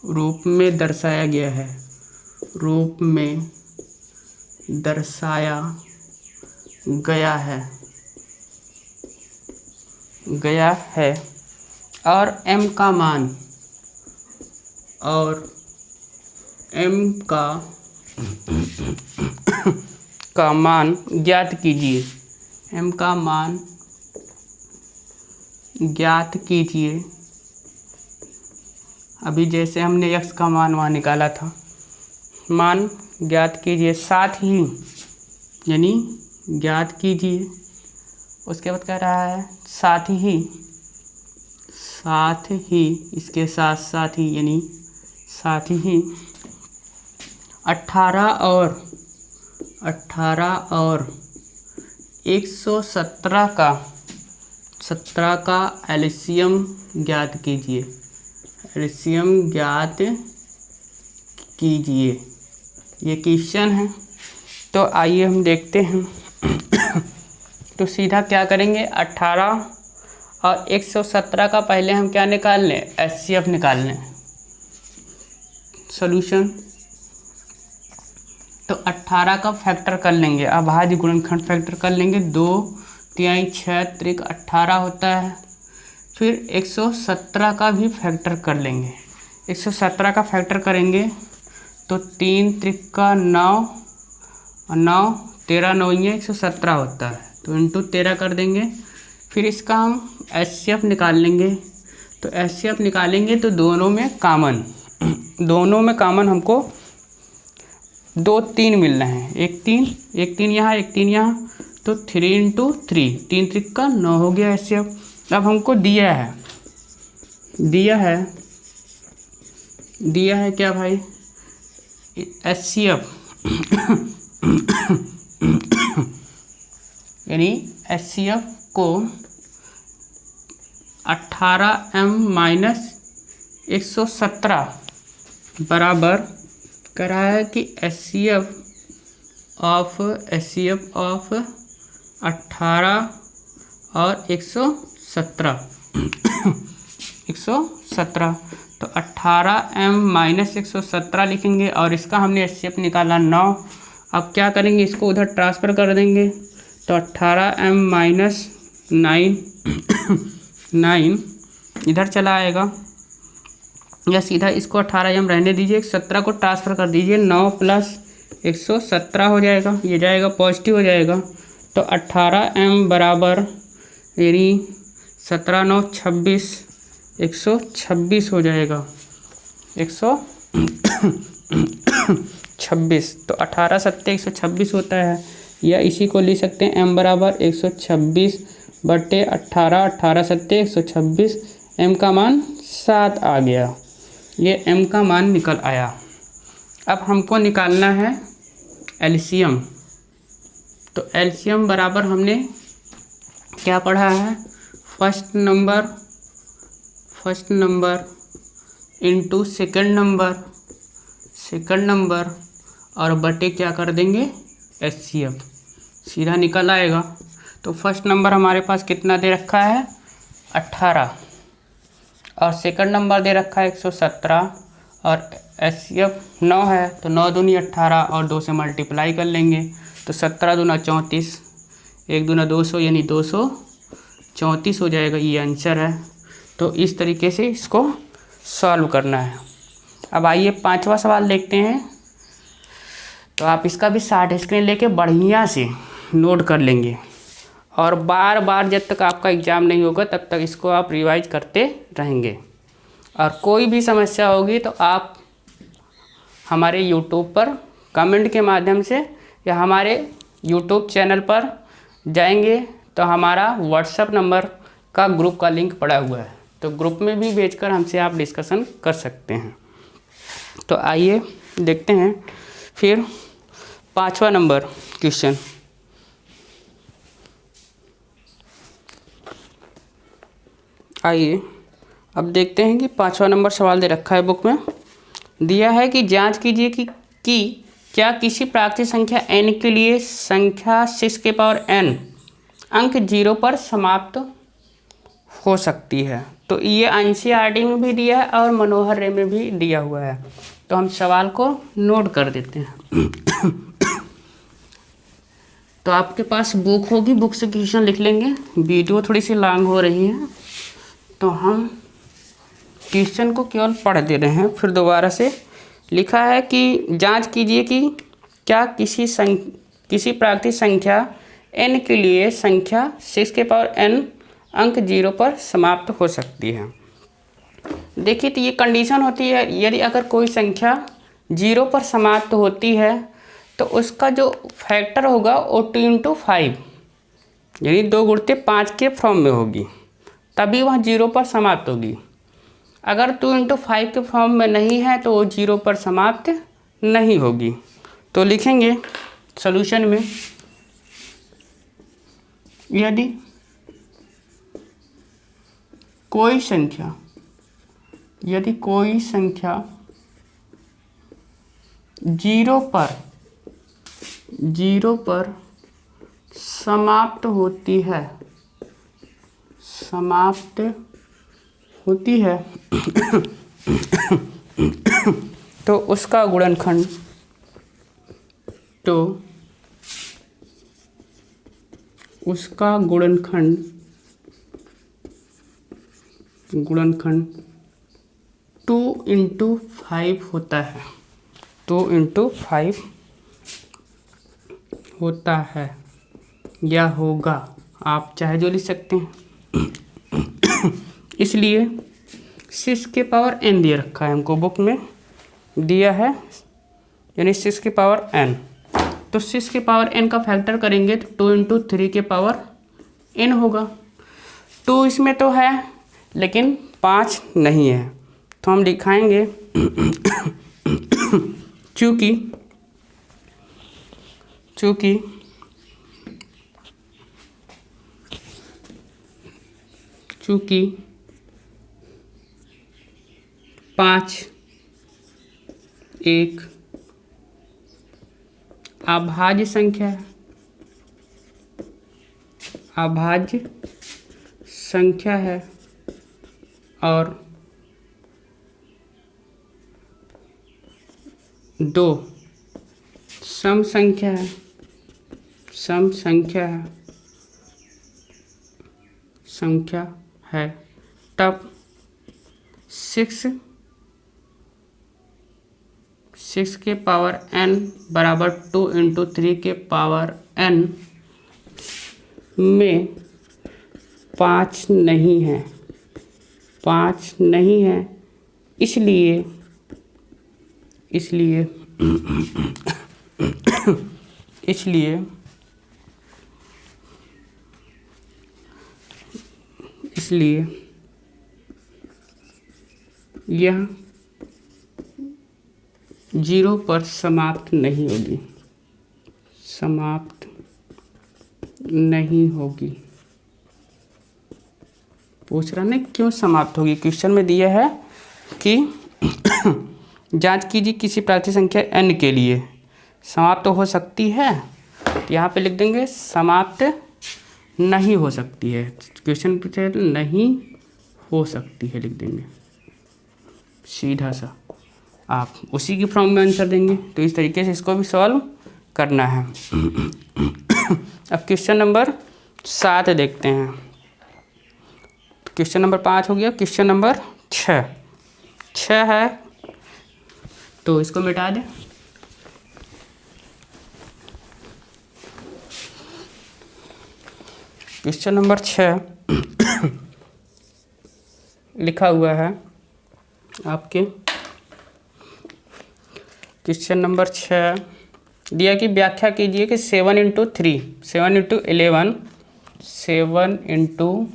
रूप में दर्शाया गया है, रूप में दर्शाया गया है और m का मान ज्ञात कीजिए। m का मान ज्ञात कीजिए। अभी जैसे हमने x का मान वहाँ निकाला था, मान ज्ञात कीजिए, साथ ही यानी ज्ञात कीजिए, उसके बाद कह रहा है साथ ही इसके साथ ही यानी साथ ही 18 और 117 का एलसीएम ज्ञात कीजिए। एलसीएम ज्ञात कीजिए, ये क्वेश्चन है। तो आइए हम देखते हैं। तो सीधा क्या करेंगे, 18 और 117 का पहले हम क्या निकाल लें, HCF निकाल लें। सॉल्यूशन, तो 18 का फैक्टर कर लेंगे, अभाज्य गुणनखंड फैक्टर कर लेंगे। 2 तिहाई 6 त्रिक 18 होता है। फिर 117 का भी फैक्टर कर लेंगे। 117 का फैक्टर करेंगे तो 3 त्रिक 9 और 9 13 9 117 होता है, तो इंटू 13 कर देंगे। फिर इसका हम HCF निकाल लेंगे। तो HCF निकालेंगे तो दोनों में कॉमन हमको 2 3 मिल रहे हैं, एक 3 यहाँ, एक 3 यहाँ, तो 3 इंटू 3, 3 त्रिक 9 हो गया HCF। अब हमको दिया है क्या भाई, HCF यानी HCF को 18m-117 बराबर कर रहा है कि HCF ऑफ 18 और 117 तो 18m-117 लिखेंगे और इसका हमने HCF निकाला 9। अब क्या करेंगे, इसको उधर ट्रांसफ़र कर देंगे, तो 18m-9 इधर चला आएगा, या सीधा इसको 18m रहने दीजिए, 17 को ट्रांसफ़र कर दीजिए, 9 + 117 हो जाएगा, ये जाएगा पॉजिटिव हो जाएगा। तो 18m बराबर यानी 17 9 26 126 हो जाएगा, 126। तो 18 7 126 होता है, या इसी को लिख सकते हैं m बराबर 126/18, 18 7 126, m का मान 7 आ गया, ये m का मान निकल आया। अब हमको निकालना है एलसीएम। तो एलसीएम बराबर हमने क्या पढ़ा है, first number into second number और बटे क्या कर देंगे HCF, सीधा निकल आएगा। तो फर्स्ट नंबर हमारे पास कितना दे रखा है 18 और सेकंड नंबर दे रखा है 117 और HCF 9 है, तो 9 दूनी 18 और 2 से मल्टीप्लाई कर लेंगे, तो 17 दूना 34, 1 दूना 200 यानी 234 हो जाएगा, ये आंसर है। तो इस तरीके से इसको सॉल्व करना है। अब आइए 5वां सवाल देखते हैं। तो आप इसका भी शॉर्ट स्क्रीन लेके बढ़िया से नोट कर लेंगे और बार बार जब तक आपका एग्ज़ाम नहीं होगा तब तक इसको आप रिवाइज करते रहेंगे। और कोई भी समस्या होगी तो आप हमारे YouTube पर कमेंट के माध्यम से या हमारे YouTube चैनल पर जाएंगे तो हमारा WhatsApp नंबर का ग्रुप का लिंक पड़ा हुआ है, तो ग्रुप में भी भेजकर हमसे आप डिस्कशन कर सकते हैं। तो आइए देखते हैं फिर 5वां नंबर क्वेश्चन। आइए अब देखते हैं कि 5वां नंबर सवाल दे रखा है बुक में। दिया है कि जांच कीजिए कि क्या किसी प्राकृतिक संख्या n के लिए संख्या 6 के पावर n अंक 0 पर समाप्त हो सकती है। तो ये एनसीईआरटी में भी दिया है और मनोहर रे में भी दिया हुआ है। तो हम सवाल को नोट कर देते हैं। तो आपके पास बुक होगी, बुक से क्वेश्चन लिख लेंगे। वीडियो थोड़ी सी लॉन्ग हो रही है तो हम क्वेश्चन को केवल पढ़ दे रहे हैं। फिर दोबारा से लिखा है कि जांच कीजिए कि क्या किसी प्राकृतिक संख्या n के लिए संख्या 6 के पावर n अंक 0 पर समाप्त हो सकती है। देखिए तो ये कंडीशन होती है, यदि अगर कोई संख्या 0 पर समाप्त होती है तो उसका जो फैक्टर होगा वो 2 × 5 यानी 2 गुणित 5 के फॉर्म में होगी, तभी वह 0 पर समाप्त होगी। अगर 2 × 5 के फॉर्म में नहीं है तो वो 0 पर समाप्त नहीं होगी। तो लिखेंगे सॉल्यूशन में, यदि कोई संख्या 0 पर समाप्त होती है तो उसका गुणनखंड गुणनखंड 2 × 5 होता है। 2 × 5 होता है या होगा, आप चाहे जो लिख सकते हैं। इसलिए 6 के पावर n दिया रखा है, हमको बुक में दिया है, यानी 6 के पावर n। तो 6 के पावर n का फैक्टर करेंगे तो 2 × 3 के पावर n होगा। 2 इसमें तो है लेकिन 5 नहीं है, तो हम दिखाएंगे चूँकि 5 एक अभाज्य संख्या है और 2 सम संख्या है, तब 6 के पावर n बराबर 2 × 3 के पावर n में 5 नहीं है, इसलिए यह 0 पर समाप्त नहीं होगी। पूछ रहा नहीं क्यों समाप्त होगी, क्वेश्चन में दिया है कि जांच कीजिए किसी प्राकृतिक संख्या n के लिए समाप्त हो सकती है, तो यहाँ पे लिख देंगे समाप्त नहीं हो सकती है। क्वेश्चन पूछे नहीं हो सकती है, लिख देंगे सीधा सा, आप उसी की फॉर्म में आंसर देंगे। तो इस तरीके से इसको भी सॉल्व करना है। अब क्वेश्चन नंबर 7 देखते हैं। क्वेश्चन नंबर 5 हो गया। क्वेश्चन नंबर 6 है तो इसको मिटा दें। क्वेश्चन नंबर 6 लिखा हुआ है आपके। क्वेश्चन नंबर 6 दिया कि व्याख्या कीजिए कि 7 × 3 7 × 11 7 ×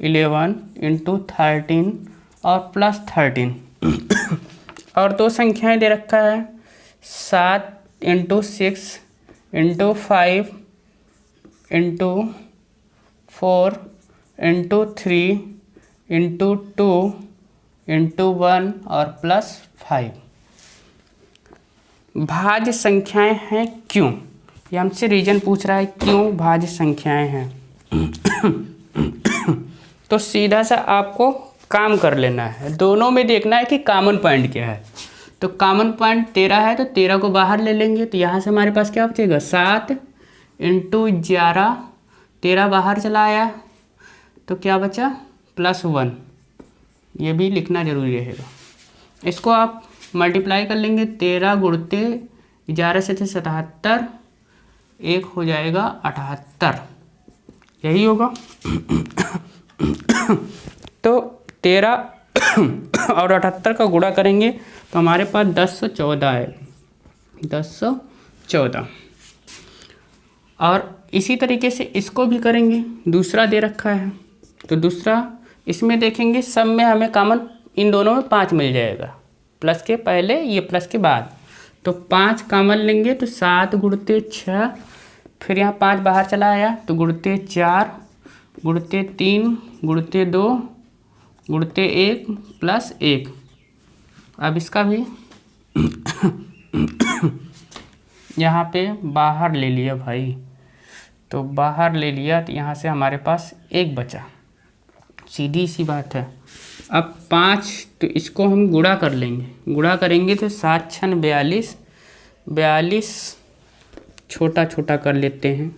11 इंटू 13 और प्लस 13 और दो संख्याएं दे रखा है 7 into 6 into 5 into 4 into 3 into 2 into 1 और प्लस 5। भाज्य संख्याएं हैं क्यों, ये हमसे रीजन पूछ रहा है क्यों भाज्य संख्याएं हैं। तो सीधा सा आपको काम कर लेना है, दोनों में देखना है कि कॉमन पॉइंट क्या है। तो कॉमन पॉइंट 13 है तो 13 को बाहर ले लेंगे, तो यहाँ से हमारे पास क्या बचेगा 7 इंटू 11, 13 बाहर चला आया तो क्या बचा +1, ये भी लिखना जरूरी रहेगा। इसको आप मल्टीप्लाई कर लेंगे, 13 गुणते 11 से थे 77, 1 हो जाएगा 78, यही होगा। तो 13 और 78 का गुणा करेंगे तो हमारे पास 1014 आएगा, 1014। और इसी तरीके से इसको भी करेंगे, दूसरा दे रखा है तो दूसरा इसमें देखेंगे सब में हमें कॉमन इन दोनों में 5 मिल जाएगा, प्लस के पहले ये प्लस के बाद, तो 5 कॉमन लेंगे तो 7 गुणते 6, फिर यहाँ 5 बाहर चला आया तो गुणते 4 गुणते 3 गुणते 2 गुणते 1 प्लस 1। अब इसका भी यहाँ पे बाहर ले लिया भाई, तो बाहर ले लिया तो यहाँ से हमारे पास 1 बचा, सीधी सी बात है। अब 5 तो इसको हम गुणा कर लेंगे, गुणा करेंगे तो 7 6 42, 42 छोटा छोटा कर लेते हैं,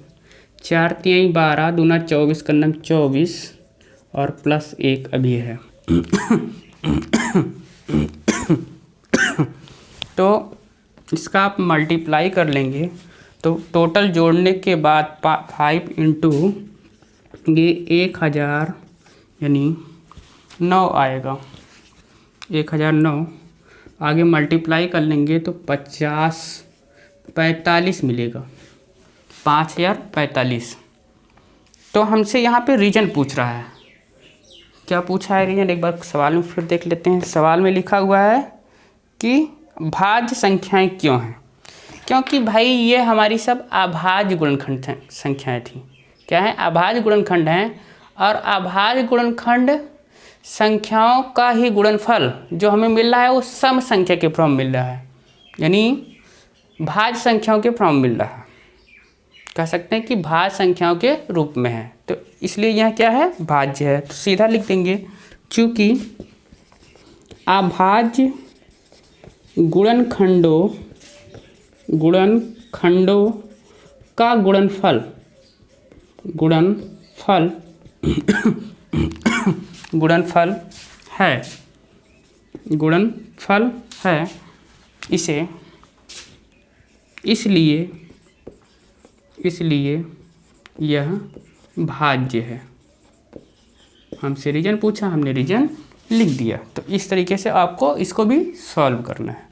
4 3 12 दूना 24 करना 24 और प्लस 1 अभी है। तो इसका आप मल्टीप्लाई कर लेंगे तो टोटल जोड़ने के बाद 5 इंटू ये 1000 यानी 9 आएगा, 1009। आगे मल्टीप्लाई कर लेंगे तो 45 मिलेगा, 5045। तो हमसे यहाँ पे रीजन पूछ रहा है, क्या पूछा है रीजन, एक बार सवाल में फिर देख लेते हैं। सवाल में लिखा हुआ है कि भाज्य संख्याएं क्यों हैं, क्योंकि भाई ये हमारी सब अभाज्य गुणनखंड संख्याएं थी। क्या है, अभाज्य गुणनखंड हैं, और अभाज्य गुणनखंड संख्याओं का ही गुणनफल जो हमें मिल रहा है वो सम संख्या के फॉर्म मिल रहा है, यानी भाज्य संख्याओं के फॉर्म मिल रहा है, कह सकते हैं कि भाज्य संख्याओं के रूप में है, तो इसलिए यह क्या है भाज्य है। तो सीधा लिख देंगे चूँकि अभाज्य गुणनखंडों का गुणनफल गुणनफल है इसे, इसलिए यह भाज्य है। हमसे रीजन पूछा, हमने रीजन लिख दिया। तो इस तरीके से आपको इसको भी सॉल्व करना है।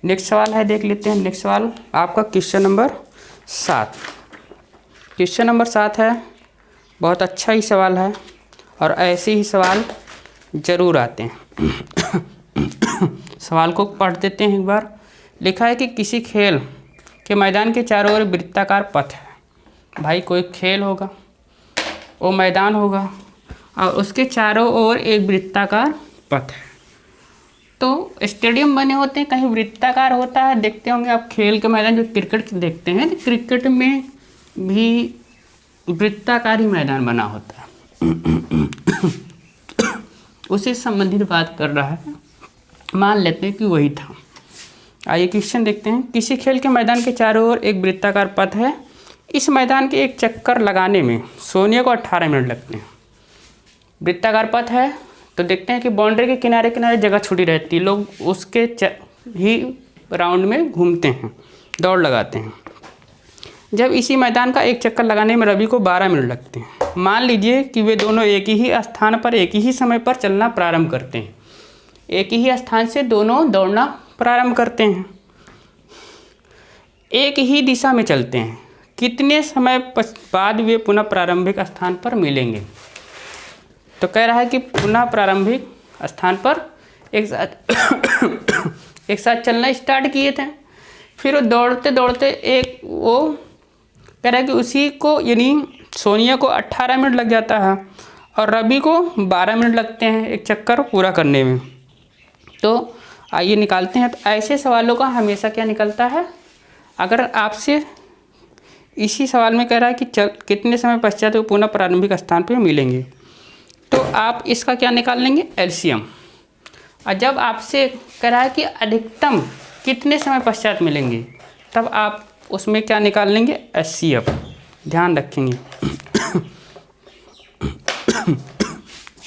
नेक्स्ट सवाल है, देख लेते हैं। नेक्स्ट सवाल आपका क्वेश्चन नंबर 7। क्वेश्चन नंबर 7 है, बहुत अच्छा ही सवाल है और ऐसे ही सवाल ज़रूर आते हैं। सवाल को पढ़ देते हैं एक बार। लिखा है कि किसी खेल के मैदान के चारों ओर वृत्ताकार पथ है। भाई कोई खेल होगा, वो मैदान होगा और उसके चारों ओर एक वृत्ताकार पथ है। तो स्टेडियम बने होते हैं, कहीं वृत्ताकार होता है, देखते होंगे आप खेल के मैदान जो क्रिकेट देखते हैं, तो क्रिकेट में भी वृत्ताकार ही मैदान बना होता है। उसी संबंधित बात कर रहा है, मान लेते हैं कि वही था। आइए क्वेश्चन देखते हैं। किसी खेल के मैदान के चारों ओर एक वृत्ताकार पथ है। इस मैदान के एक चक्कर लगाने में सोने को 18 मिनट लगते हैं। वृत्ताकार पथ है तो देखते हैं कि बाउंड्री के किनारे किनारे जगह छुटी रहती है, लोग उसके ही राउंड में घूमते हैं, दौड़ लगाते हैं। जब इसी मैदान का एक चक्कर लगाने में रवि को 12 मिनट लगते हैं। मान लीजिए कि वे दोनों एक ही स्थान पर एक ही समय पर चलना प्रारंभ करते हैं। एक ही स्थान से दोनों दौड़ना प्रारंभ करते हैं, एक ही दिशा में चलते हैं। कितने समय बाद वे पुनः प्रारंभिक स्थान पर मिलेंगे? तो कह रहा है कि पुनः प्रारंभिक स्थान पर एक साथ चलना स्टार्ट किए थे। फिर वो दौड़ते दौड़ते एक वो कह रहा है कि उसी को यानी सोनिया को 18 मिनट लग जाता है और रवि को 12 मिनट लगते हैं एक चक्कर पूरा करने में। तो आइए निकालते हैं। तो ऐसे सवालों का हमेशा क्या निकलता है, अगर आपसे इसी सवाल में कह रहा है कि कितने समय पश्चात वो पुनः प्रारंभिक स्थान पर मिलेंगे, तो आप इसका क्या निकाल लेंगे, एलसीएम। और जब आपसे कह रहा है कि अधिकतम कितने समय पश्चात मिलेंगे, तब आप उसमें क्या निकाल लेंगे, एचसीएफ। ध्यान रखेंगे।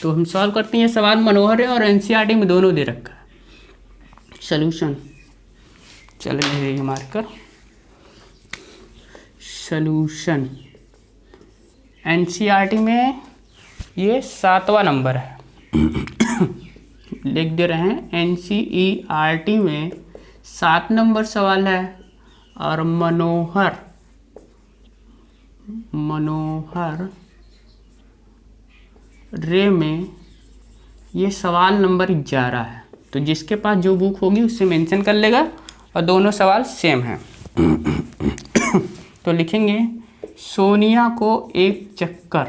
तो हम सॉल्व करते हैं। सवाल मनोहर है और एनसीईआरटी में दोनों दे रखा है। सॉल्यूशन चलिए मार्कर सॉल्यूशन एनसीईआरटी में ये 7वां नंबर है। लिख दे रहे हैं, एनसीईआरटी में 7 नंबर सवाल है और मनोहर रे में ये सवाल नंबर 11 है। तो जिसके पास जो बुक होगी उससे मेंशन कर लेगा और दोनों सवाल सेम हैं। तो लिखेंगे सोनिया को एक चक्कर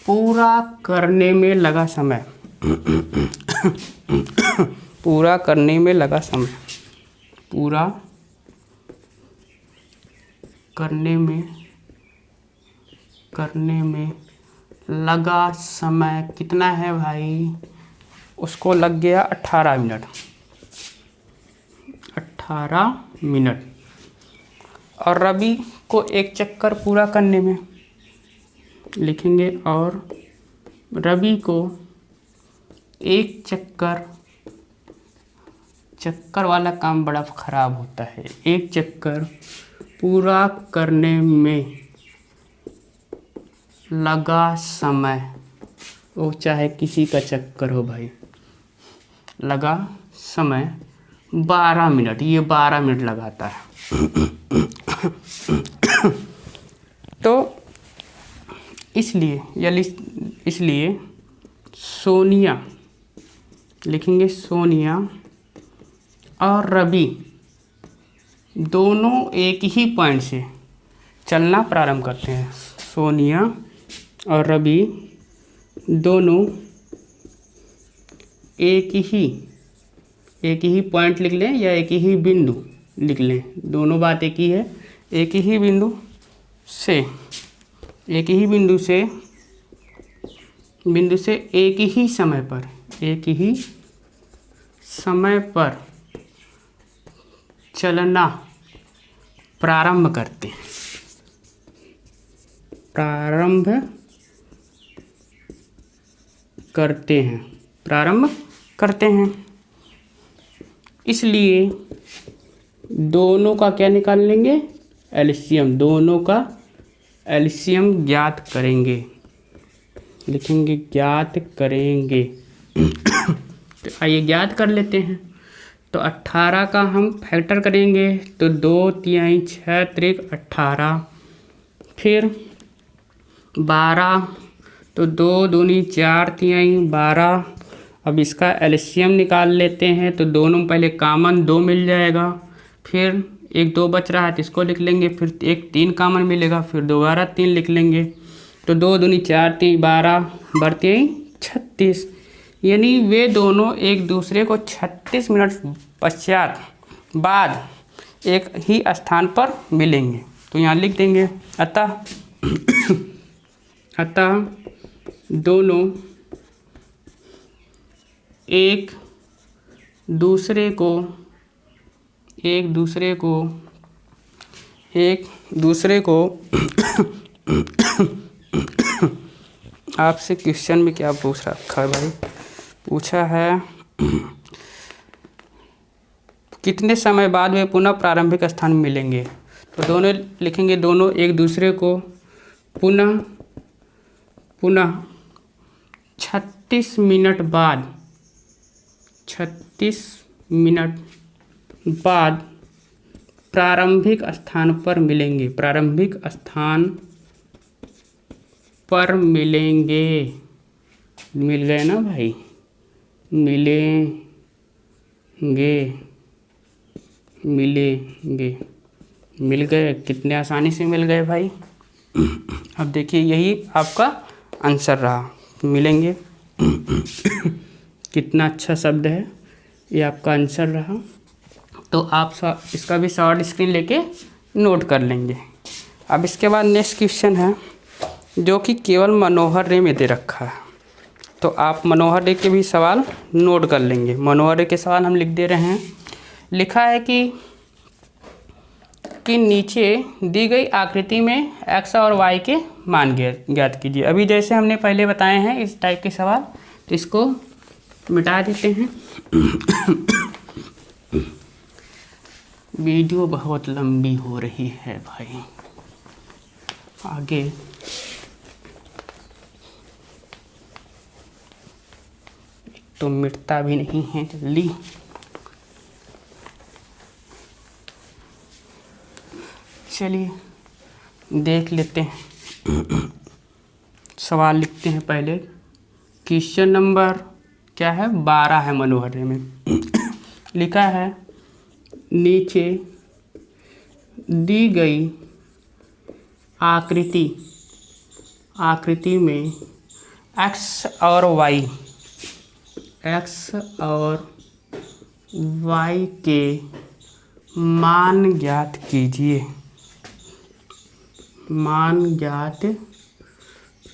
पूरा करने में लगा समय। पूरा करने में लगा समय कितना है भाई, उसको लग गया 18 मिनट। और रवि को एक चक्कर पूरा करने में लिखेंगे, और रवि को एक चक्कर वाला काम बड़ा ख़राब होता है। एक चक्कर पूरा करने में लगा समय, वो चाहे किसी का चक्कर हो भाई, लगा समय 12 मिनट। ये 12 मिनट लगाता है। तो इसलिए सोनिया लिखेंगे, सोनिया और रवि दोनों एक ही पॉइंट से चलना प्रारंभ करते हैं। सोनिया और रवि दोनों एक ही पॉइंट लिख लें या एक ही बिंदु लिख लें, दोनों बात एक ही है। एक ही बिंदु से एक ही समय पर चलना प्रारंभ करते हैं। इसलिए दोनों का क्या निकाल लेंगे, एलसीएम। दोनों का एलसीएम ज्ञात करेंगे। लिखेंगे ज्ञात करेंगे। तो आइए ज्ञात कर लेते हैं। तो 18 का हम फैक्टर करेंगे तो 2 तिहाई 6 त्रिक 18, फिर 12 तो 2 दूनी 4 तिहाई 12। अब इसका एलसीएम निकाल लेते हैं। तो दोनों में पहले कॉमन 2 मिल जाएगा, फिर एक 2 बच रहा है तो इसको लिख लेंगे, फिर एक 3 कॉमन मिलेगा, फिर दोबारा 3 लिख लेंगे। तो 2 दूनी 4 3 12 बढ़ते ही 36, यानी वे दोनों एक दूसरे को 36 मिनट पश्चात बाद एक ही स्थान पर मिलेंगे। तो यहाँ लिख देंगे, अतः दोनों एक दूसरे को आपसे क्वेश्चन में क्या पूछ रखा है भाई, पूछा है कितने समय बाद वे पुनः प्रारंभिक स्थान मिलेंगे। तो दोनों लिखेंगे, दोनों एक दूसरे को पुनः 36 मिनट बाद प्रारंभिक स्थान पर मिलेंगे, प्रारंभिक स्थान पर मिलेंगे, मिल गए ना भाई, मिलेंगे, मिलेंगे, मिल गए, कितने आसानी से मिल गए भाई। अब देखिए यही आपका आंसर रहा, मिलेंगे। कितना अच्छा शब्द है, ये आपका आंसर रहा। तो आप इसका भी शॉर्ट स्क्रीन लेके नोट कर लेंगे। अब इसके बाद नेक्स्ट क्वेश्चन है जो कि केवल मनोहर रे में दे रखा है, तो आप मनोहर रे के भी सवाल नोट कर लेंगे। मनोहर रे के सवाल हम लिख दे रहे हैं। लिखा है कि नीचे दी गई आकृति में x और y के मान ज्ञात कीजिए। अभी जैसे हमने पहले बताए हैं इस टाइप के सवाल, तो इसको मिटा देते हैं। वीडियो बहुत लंबी हो रही है भाई, आगे तो मिटता भी नहीं है जल्दी। चलिए देख लेते हैं, सवाल लिखते हैं पहले। क्वेश्चन नंबर क्या है, 12 है मनोहर रे में। लिखा है नीचे दी गई आकृति में x और y के मान ज्ञात कीजिए, मान ज्ञात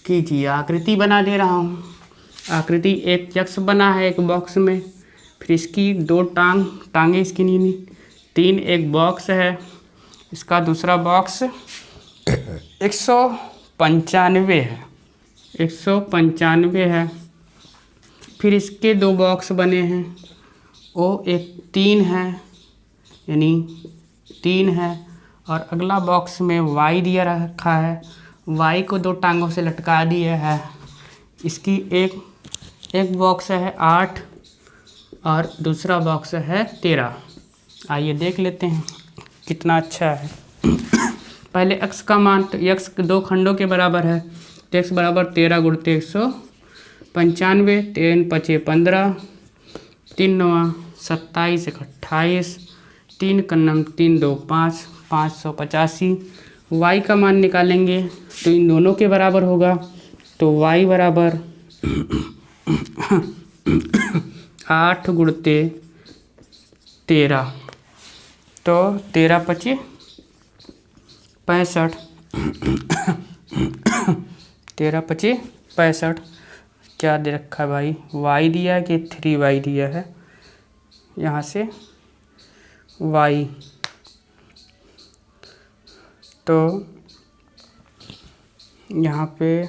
कीजिए। आकृति बना दे रहा हूँ। आकृति एक यक्ष बना है एक बॉक्स में, फिर इसकी दो टांगे इसकी नीनी, 3 एक बॉक्स है, इसका दूसरा बॉक्स 195 है, 195 है। फिर इसके 2 बॉक्स बने हैं, वो एक 3 है, यानी 3 है, और अगला बॉक्स में y दिया रखा है, y को 2 टांगों से लटका दिया है। इसकी एक बॉक्स है 8 और दूसरा बॉक्स है 13। आइए देख लेते हैं कितना अच्छा है। पहले x का मान, तो x 2 खंडों के बराबर है, तो x बराबर 13 गुणते 195, 3 पचे 15, 3 9 27, 28, 3 कन्नम 3 2 5, 585। y का मान निकालेंगे तो इन दोनों के बराबर होगा, तो y बराबर 8 गुणते 13, तो 13 पचे 65, 13 पचे 65। क्या दे रखा है भाई, y दिया है कि 3y दिया है, यहाँ से y, तो यहाँ पे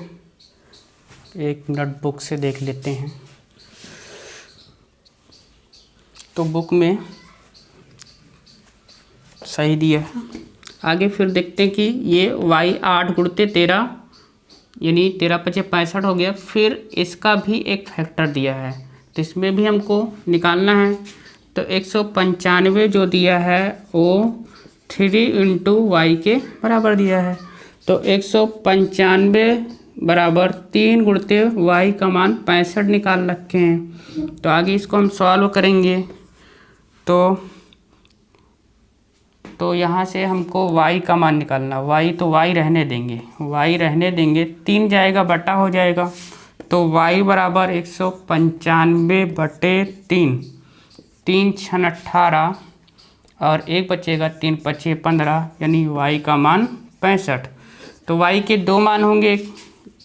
एक मिनट बुक से देख लेते हैं। तो बुक में सही दिया है। आगे फिर देखते हैं कि ये y 8 गुणते 13, यानी 13 पचे 65 हो गया। फिर इसका भी एक फैक्टर दिया है, तो इसमें भी हमको निकालना है। तो 195 जो दिया है वो 3 × y के बराबर दिया है, तो 195 बराबर 3 गुणते y का मान 65 निकाल रखे हैं। तो आगे इसको हम सॉल्व करेंगे, तो यहाँ से हमको y का मान निकालना। y तो y रहने देंगे, 3 जाएगा बटा हो जाएगा, तो y बराबर 195 बटे 3, 3 6 18 और 1 बचेगा, 3 पचे 15, यानी y का मान 65। तो y के 2 मान होंगे,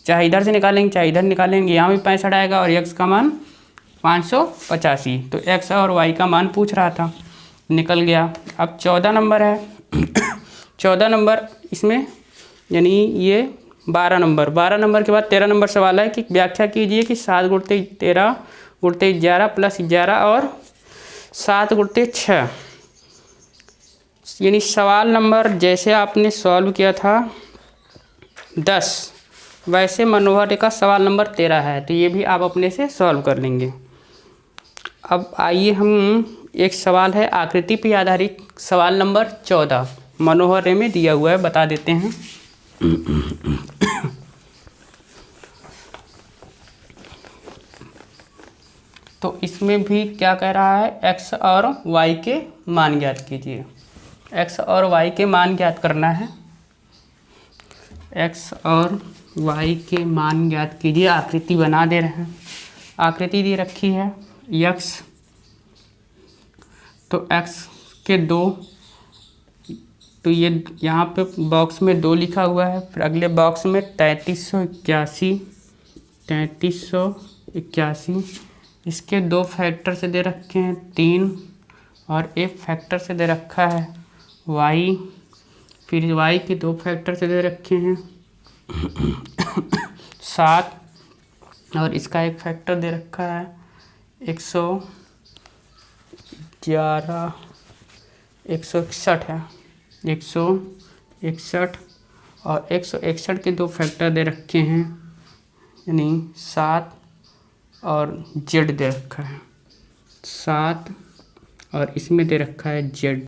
चाहे इधर से निकालेंगे चाहे इधर निकालेंगे, यहाँ भी 65 आएगा, और x का मान 585। तो x और y का मान पूछ रहा था, निकल गया। अब 14 नंबर है। 14 नंबर इसमें, यानी ये 12 नंबर के बाद 13 नंबर सवाल है कि व्याख्या कीजिए कि 7 गुणते 13 गुणते 11 प्लस 11 और 7 गुणते 6, यानी सवाल नंबर जैसे आपने सॉल्व किया था 10, वैसे मनोहर का सवाल नंबर 13 है, तो ये भी आप अपने से सॉल्व कर लेंगे। अब आइए हम एक सवाल है आकृति पर आधारित, सवाल नंबर 14 मनोहर रे में दिया हुआ है, बता देते हैं। तो इसमें भी क्या कह रहा है, x और y के मान ज्ञात कीजिए। x और y के मान ज्ञात करना है। x और y के मान ज्ञात कीजिए। आकृति बना दे रहे हैं। आकृति दी रखी है x, तो x के 2, तो ये यहाँ पे बॉक्स में 2 लिखा हुआ है। फिर अगले बॉक्स में 3381 इसके 2 फैक्टर से दे रखे हैं 3, और एक फैक्टर से दे रखा है y, फिर y के 2 फैक्टर से दे रखे हैं 7, और इसका एक फैक्टर दे रखा है 111, 161 है, 161, और 161 के 2 फैक्टर दे रखे हैं, यानी 7 और z दे रखा है 7, और इसमें दे रखा है z।